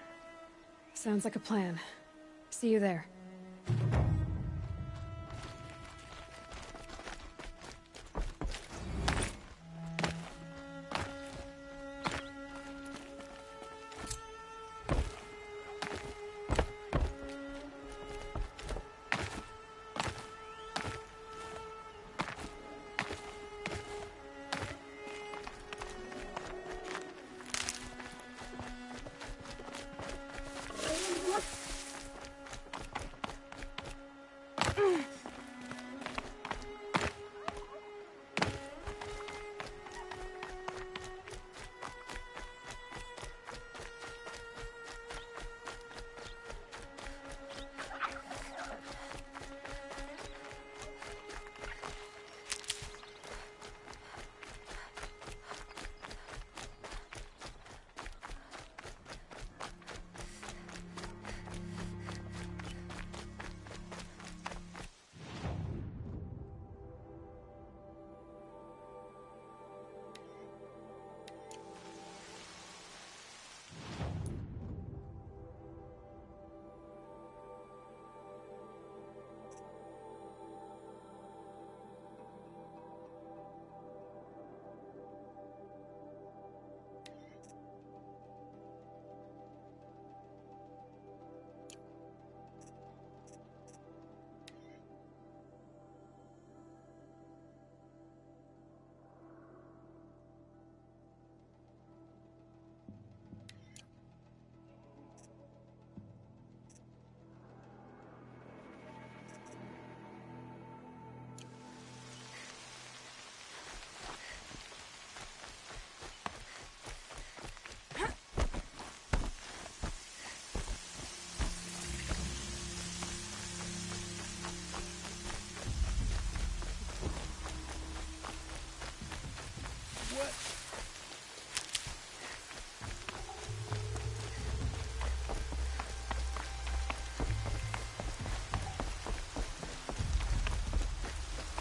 Sounds like a plan. See you there.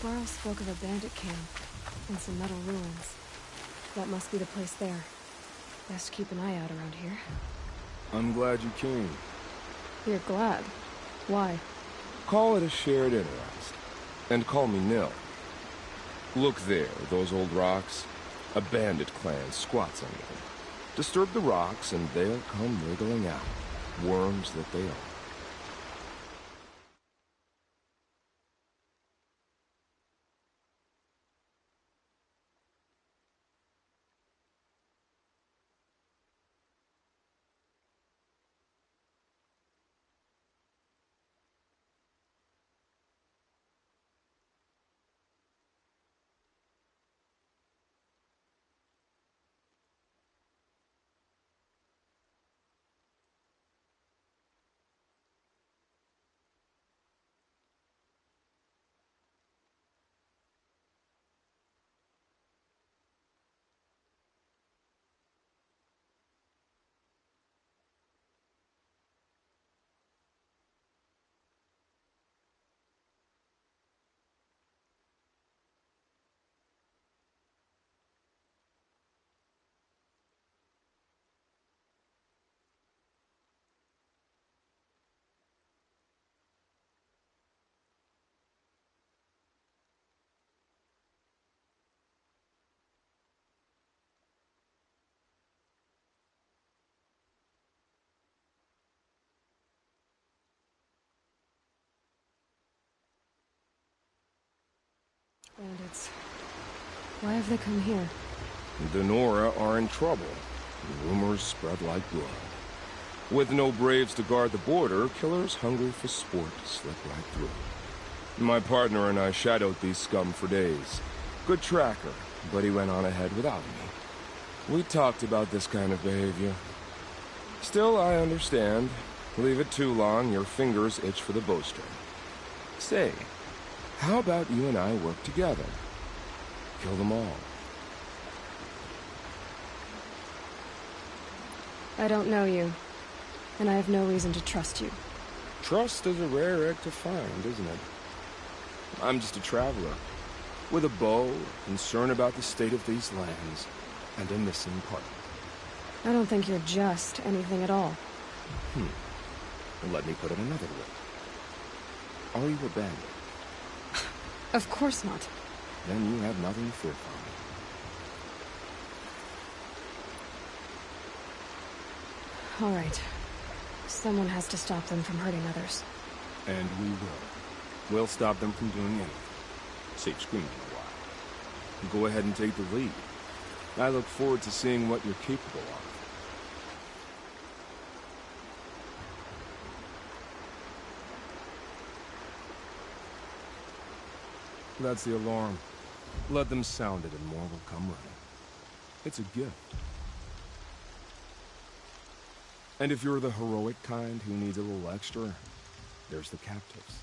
Quarles spoke of a bandit camp and some metal ruins. That must be the place there. Best keep an eye out around here. I'm glad you came. You're glad? Why? Call it a shared interest. And call me Nil. Look there, those old rocks. A bandit clan squats under them. Disturb the rocks and they'll come wriggling out. Worms that they are. Bandits. Why have they come here? The Nora are in trouble. Rumors spread like blood. With no braves to guard the border, killers hungry for sport slip right through. My partner and I shadowed these scum for days. Good tracker, but he went on ahead without me. We talked about this kind of behavior. Still, I understand. Leave it too long, your fingers itch for the bowstring. Say, how about you and I work together? Kill them all. I don't know you, and I have no reason to trust you. Trust is a rare egg to find, isn't it? I'm just a traveler, with a bow, concerned about the state of these lands, and a missing partner. I don't think you're just anything at all. Well, let me put it another way. Are you a bandit? Of course not. Then you have nothing to fear from me. All right. Someone has to stop them from hurting others. And we will. We'll stop them from doing anything. Save screaming a while. Go ahead and take the lead. I look forward to seeing what you're capable of. That's the alarm. Let them sound it and more will come running. It's a gift. And if you're the heroic kind who needs a little extra, there's the captives.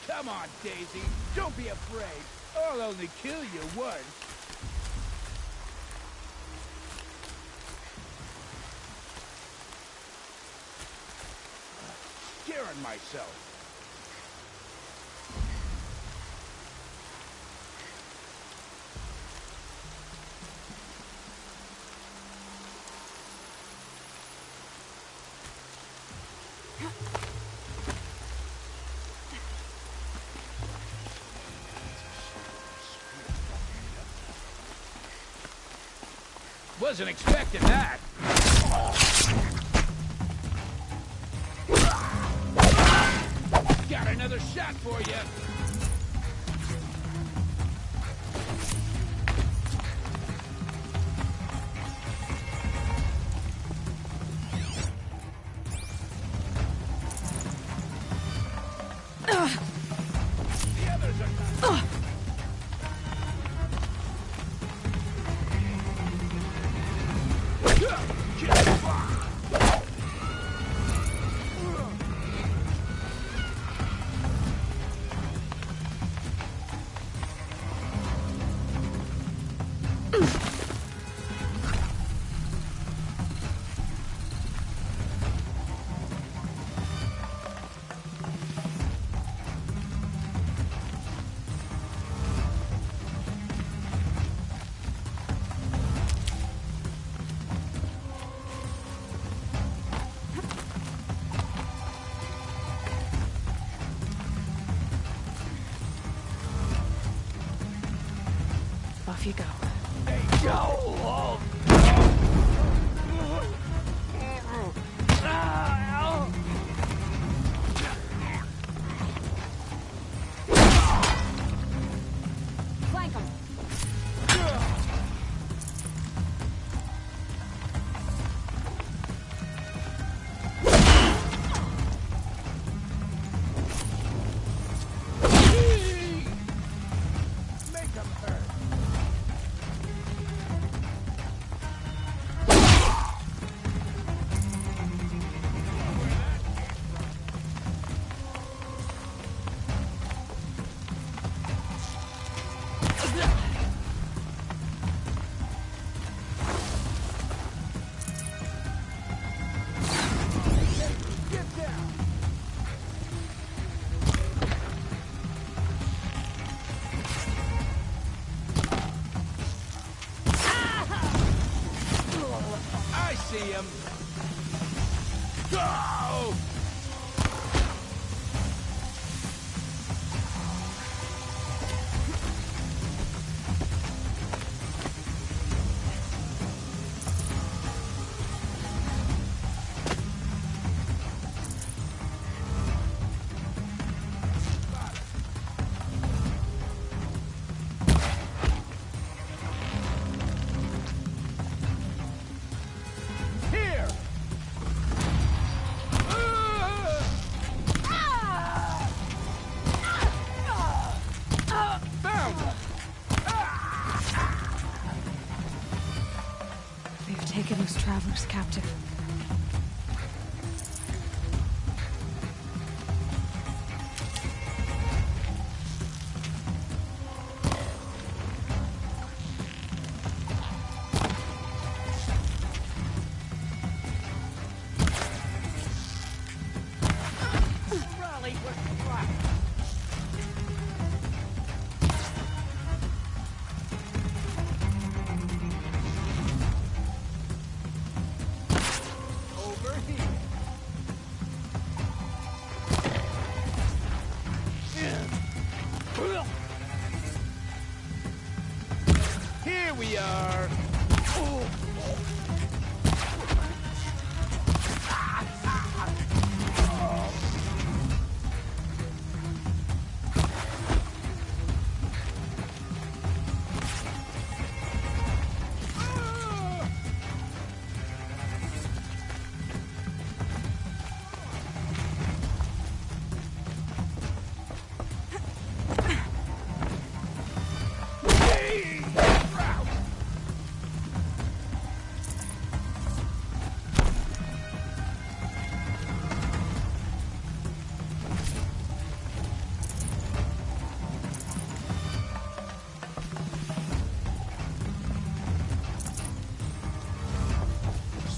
Come on, Daisy. Don't be afraid. I'll only kill you once. Scaring myself. Wasn't expecting that. Got another shot for you. The others are not. Off you go. Hey, go! Flank him. see him. Go! Taken those travelers captive. Here we are.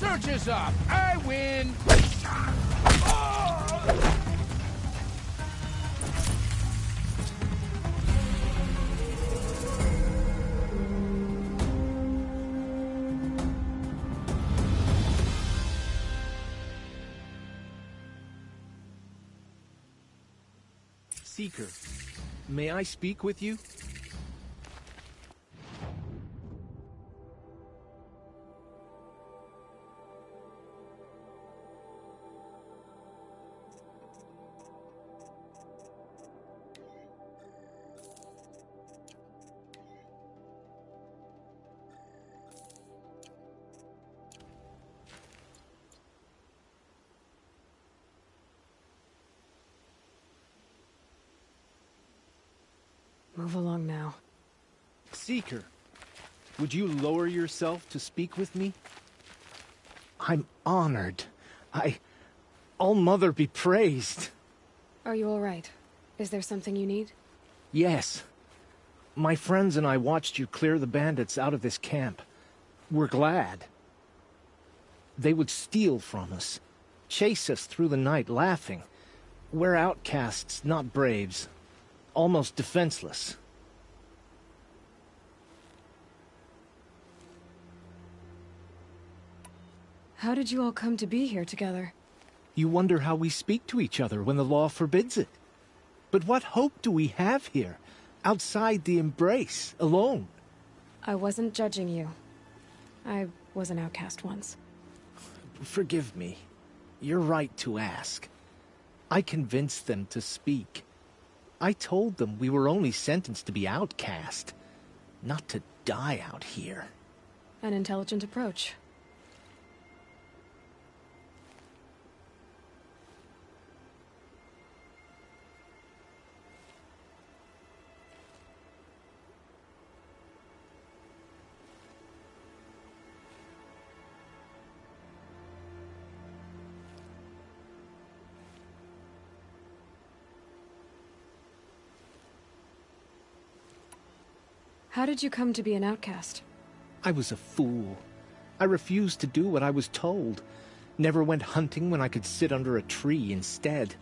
Search is up. I win. Seeker, may I speak with you? Move along now. Seeker, would you lower yourself to speak with me? I'm honored. All-Mother be praised. Are you all right? Is there something you need? Yes. My friends and I watched you clear the bandits out of this camp. We're glad. They would steal from us, chase us through the night laughing. We're outcasts, not braves. Almost defenseless. How did you all come to be here together? You wonder how we speak to each other when the law forbids it. But what hope do we have here, outside the embrace, alone? I wasn't judging you. I was an outcast once. Forgive me. You're right to ask. I convinced them to speak. I told them we were only sentenced to be outcast, not to die out here. An intelligent approach. How did you come to be an outcast? I was a fool. I refused to do what I was told. Never went hunting when I could sit under a tree instead.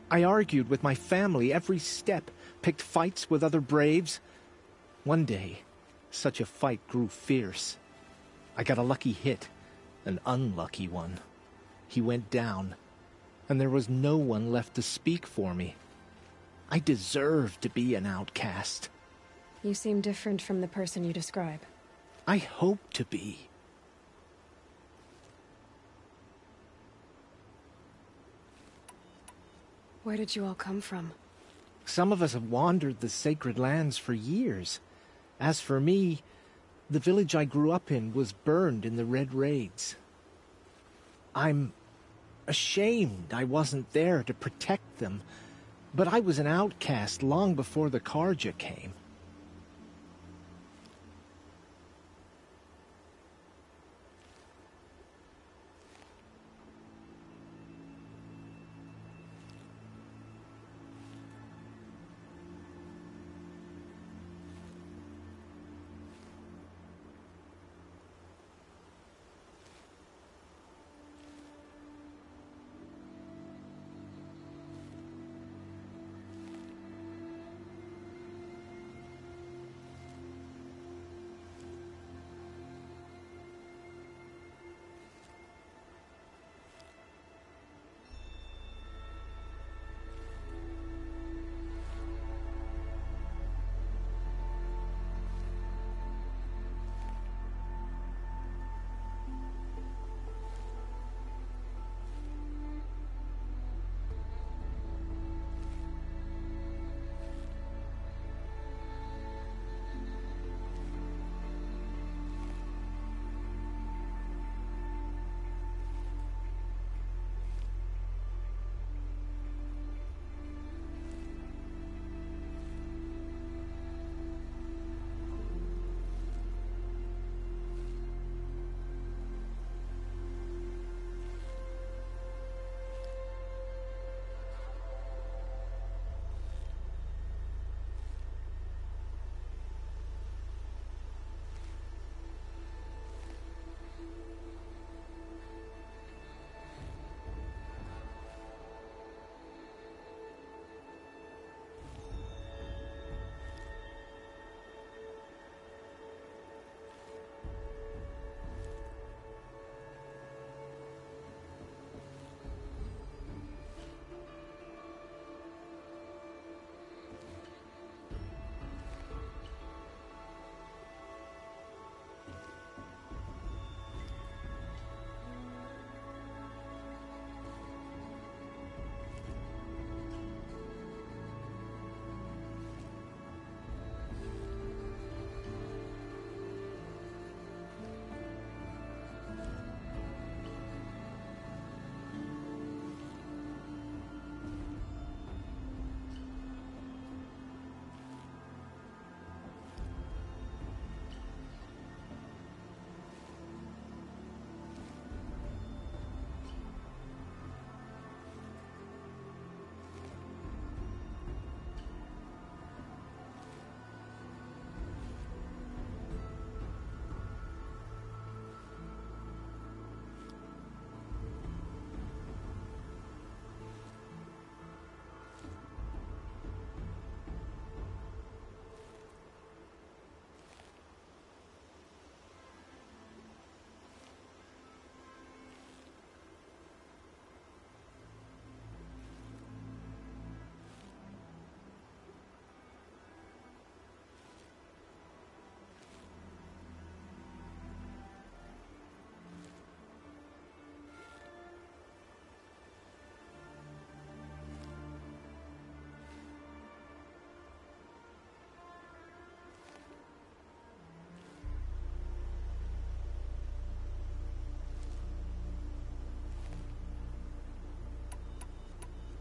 I argued with my family every step, picked fights with other braves. One day, such a fight grew fierce. I got a lucky hit, An unlucky one. He went down, and there was no one left to speak for me. I deserve to be an outcast. You seem different from the person you describe. I hope to be. Where did you all come from? Some of us have wandered the sacred lands for years. As for me, the village I grew up in was burned in the Red Raids. I'm ashamed I wasn't there to protect them, but I was an outcast long before the Carja came.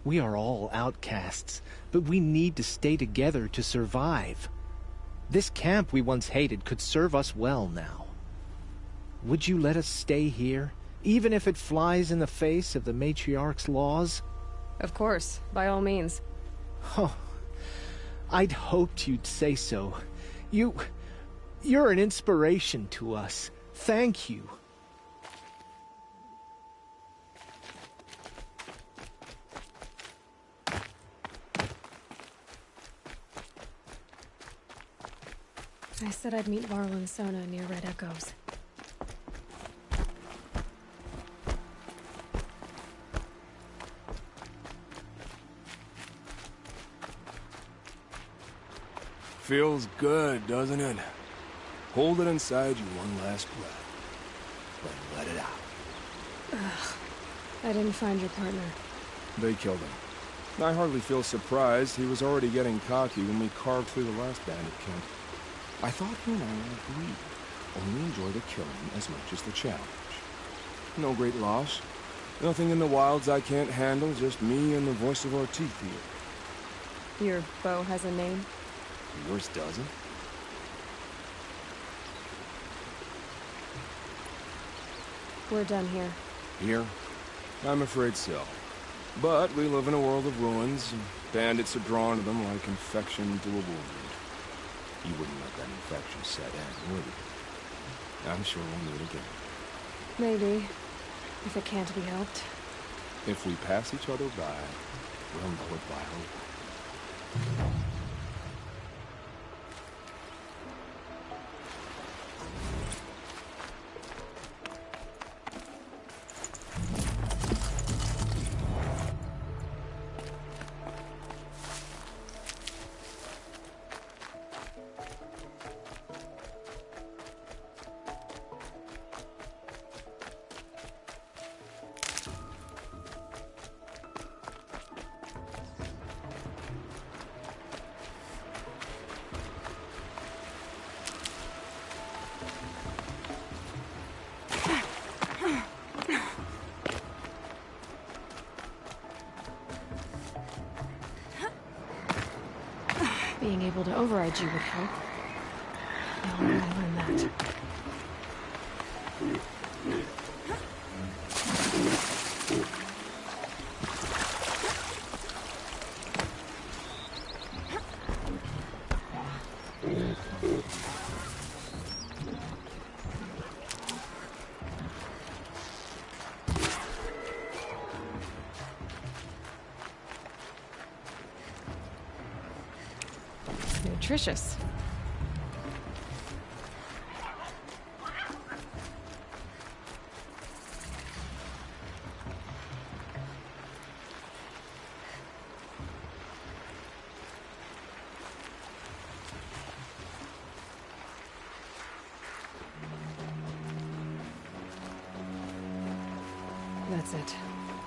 We are all outcasts, but we need to stay together to survive. This camp we once hated could serve us well now. Would you let us stay here, even if it flies in the face of the Matriarch's laws? Of course, by all means. Oh, I'd hoped you'd say so. You're an inspiration to us. Thank you. I said I'd meet Varl and Sona near Red Echoes. Feels good, doesn't it? Hold it inside you one last breath. Then let it out. Ugh. I didn't find your partner. They killed him. I hardly feel surprised. He was already getting cocky when we carved through the last bandit camp. I thought he and I agreed. Only enjoy the killing as much as the challenge. No great loss. Nothing in the wilds I can't handle, just me and the voice of our teeth here. Your bow has a name? Yours doesn't? We're done here. Here? I'm afraid so. But we live in a world of ruins, and bandits are drawn to them like infection to a wound. You wouldn't let that infection set in, would you? I'm sure we'll meet again. Maybe. If it can't be helped. If we pass each other by, we'll know it by hope. Being able to override you would help. Now I'm gonna learn that. Nutritious. That's it.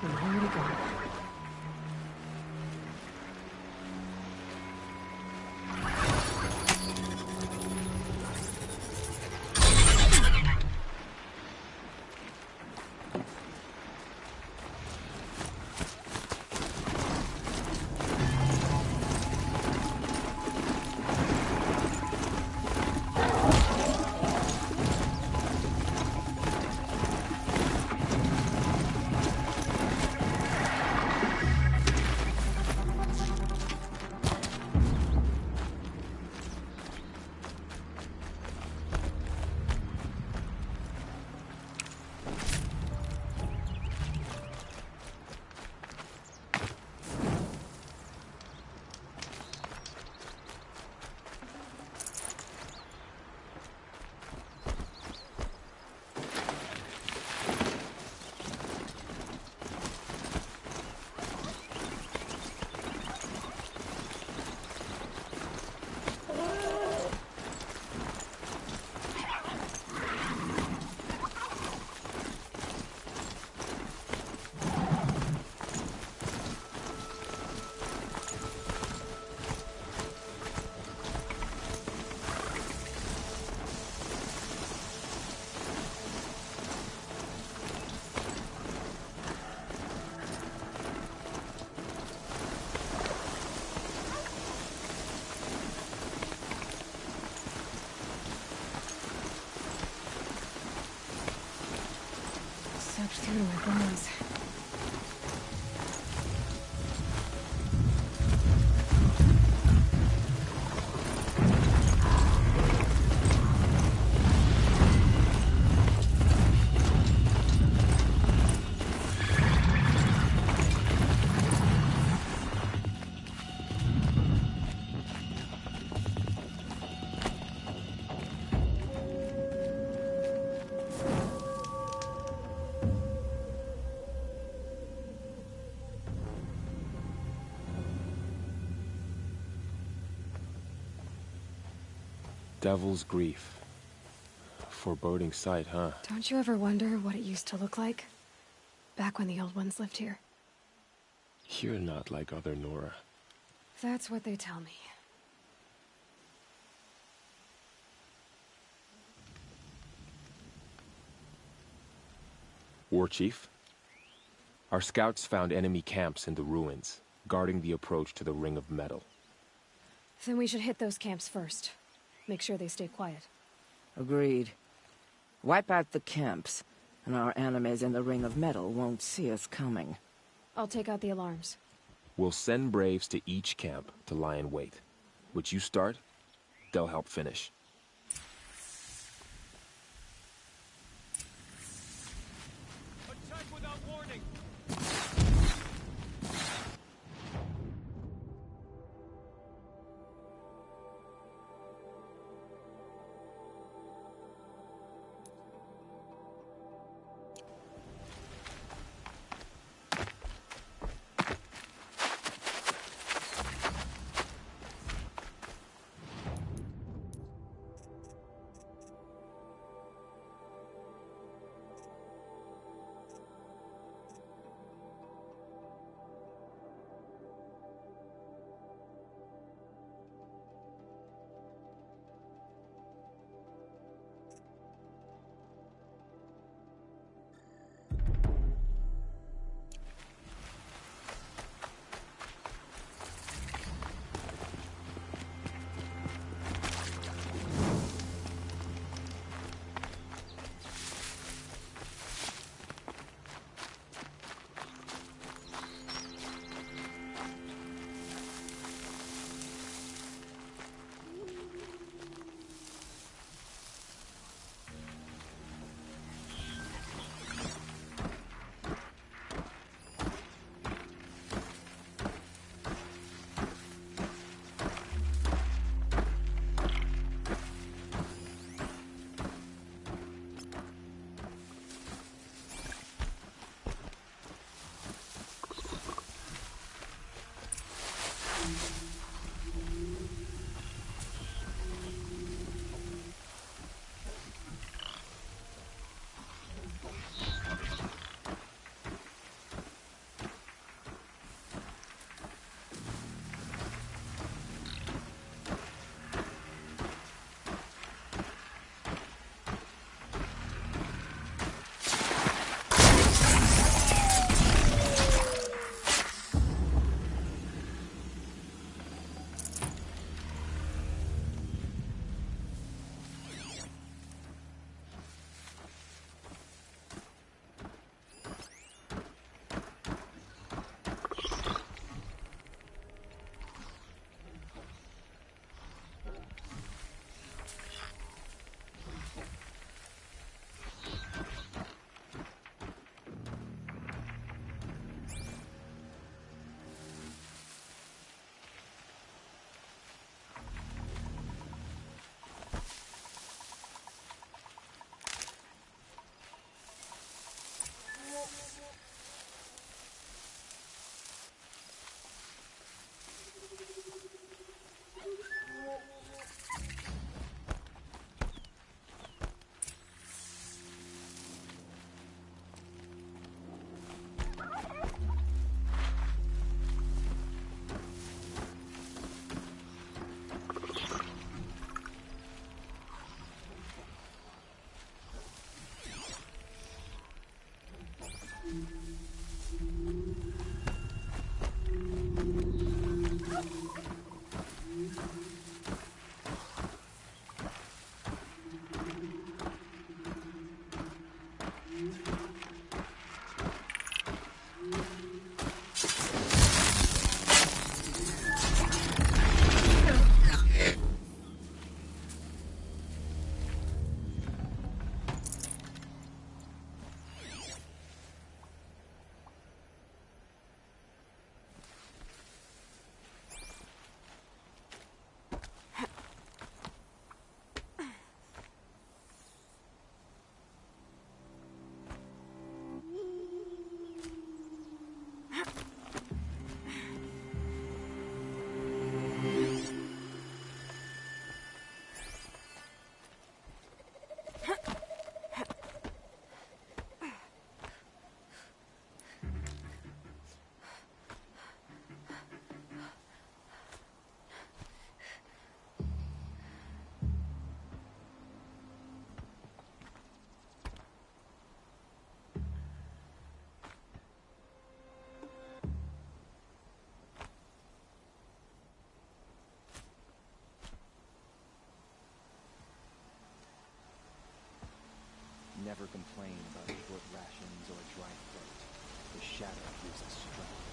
I'm already gone. Soaked through to my bones. Devil's Grief. Foreboding sight, huh? Don't you ever wonder what it used to look like? Back when the old ones lived here. You're not like other Nora. That's what they tell me. War Chief? Our scouts found enemy camps in the ruins, guarding the approach to the Ring of Metal. Then we should hit those camps first. Make sure they stay quiet. Agreed. Wipe out the camps, and our enemies in the Ring of Metal won't see us coming. I'll take out the alarms. We'll send Braves to each camp to lie in wait. Which you start, they'll help finish. Attack without warning! never complain about short rations or a dry throat. The shadow gives us strength.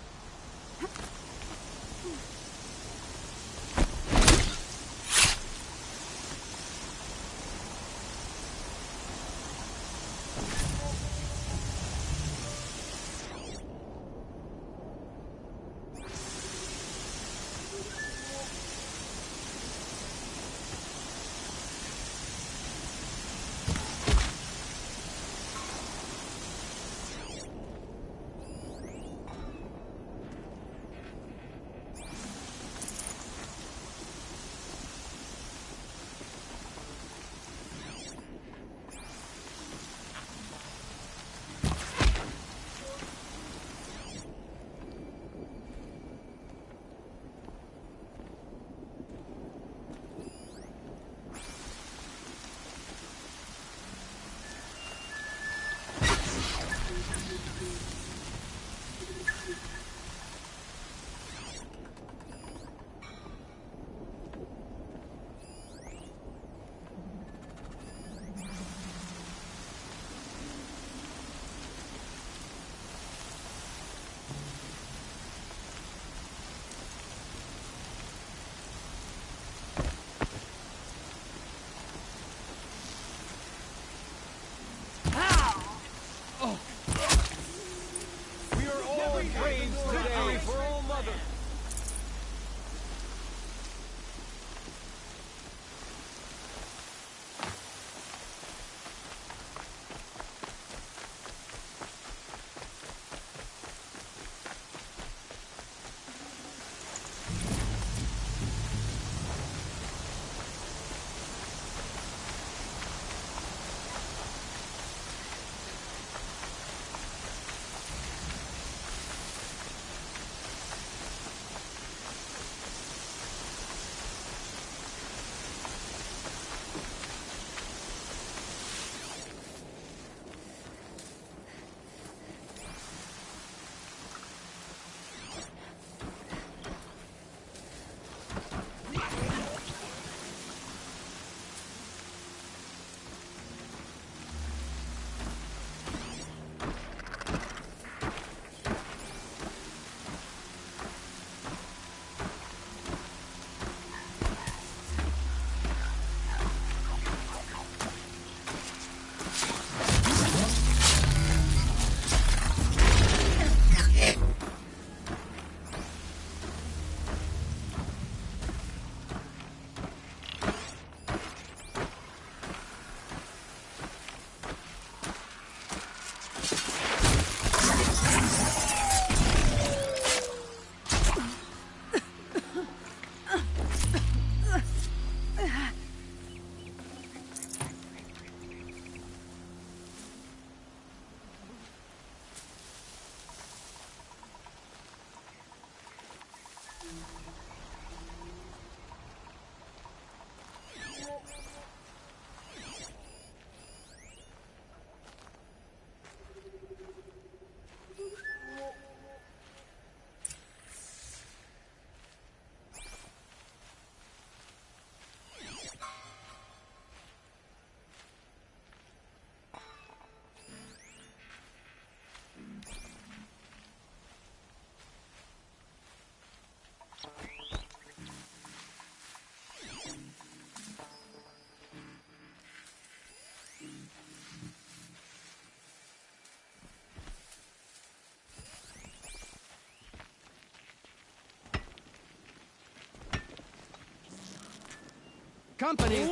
Company!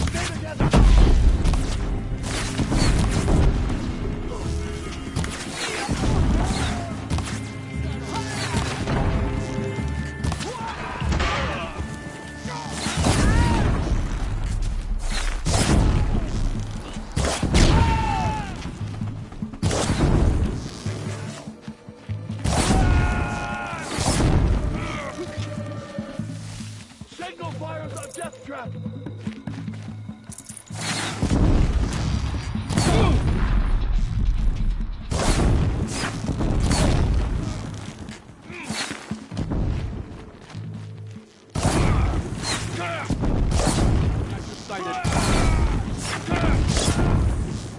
Stay together! Fire's on death trap!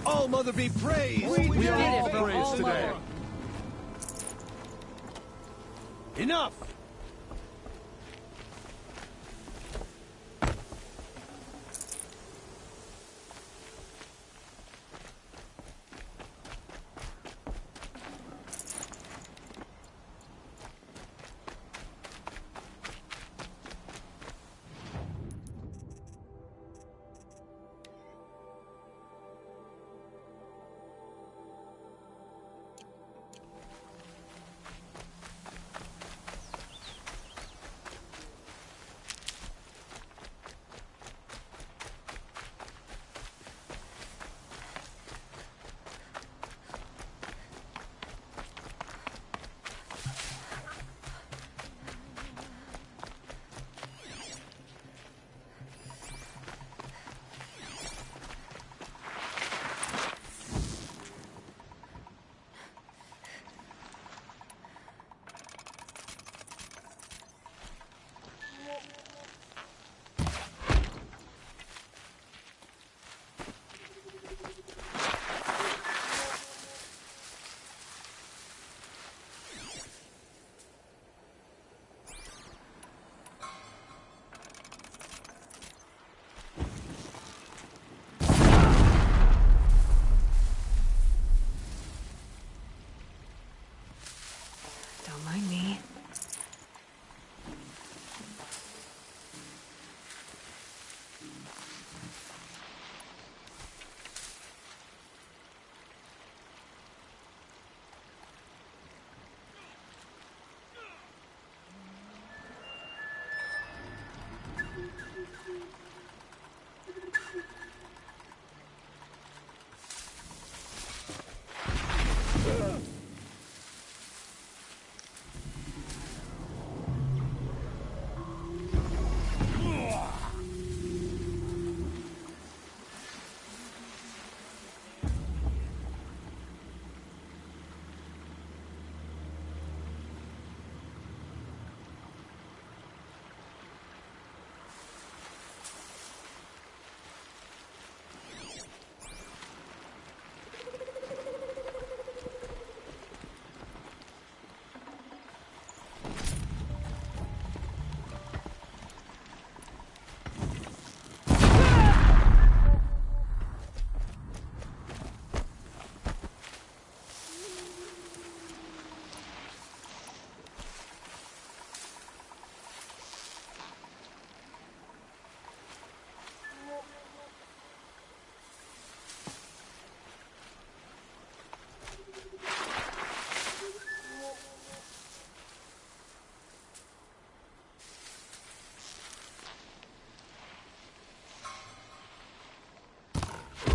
All Mother be praised! We are did all it for praised All today. Mother. Enough! Don't mind me.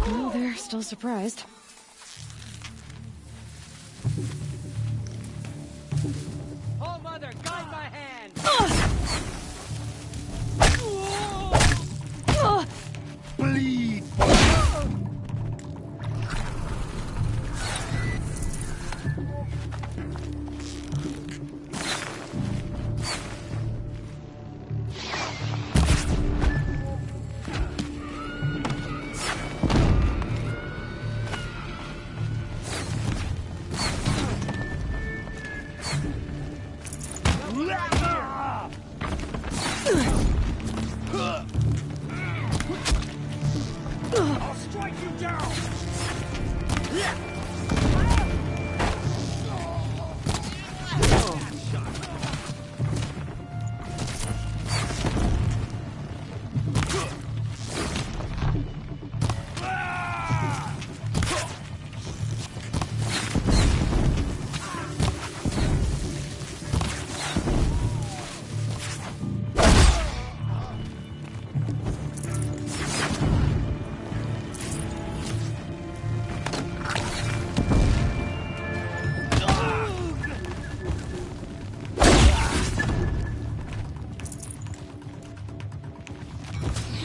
Well, they're still surprised. Oh, Mother, guide my hand! Bleed! I'll strike you down!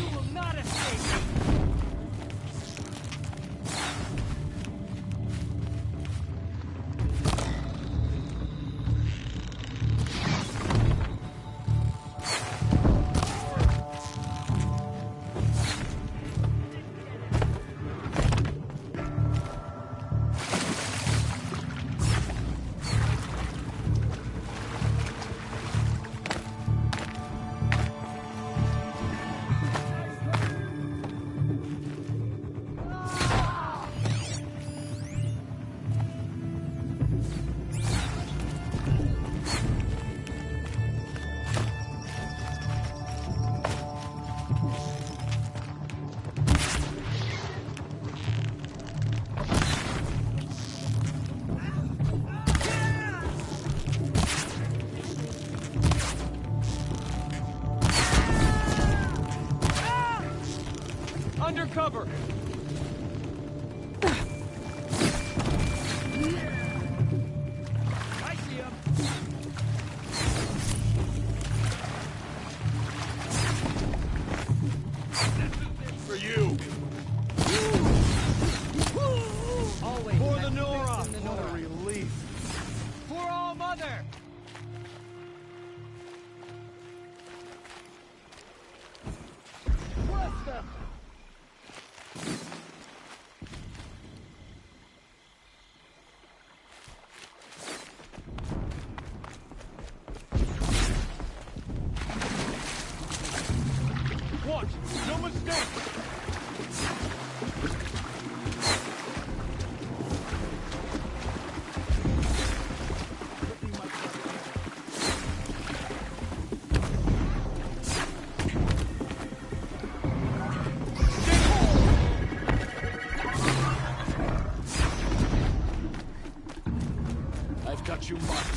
You will not escape! Undercover! I see him! For you! Always For the that Nora! fix in the What a Nora. relief. For All Mother! Bless them! Watch! No mistake! I've got you marked.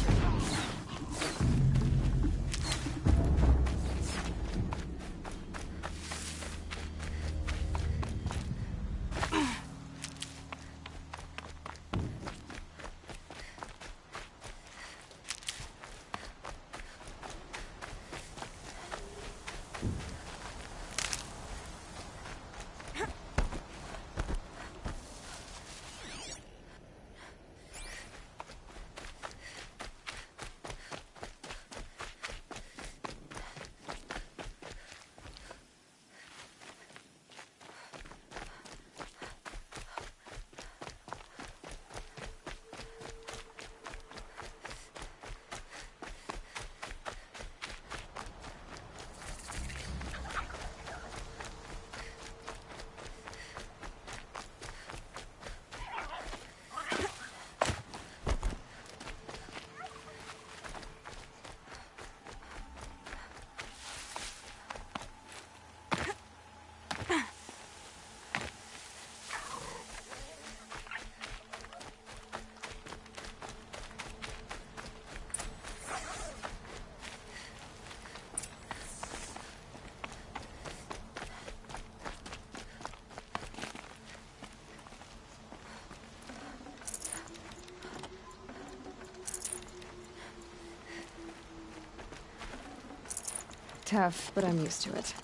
Tough, but I'm used to it.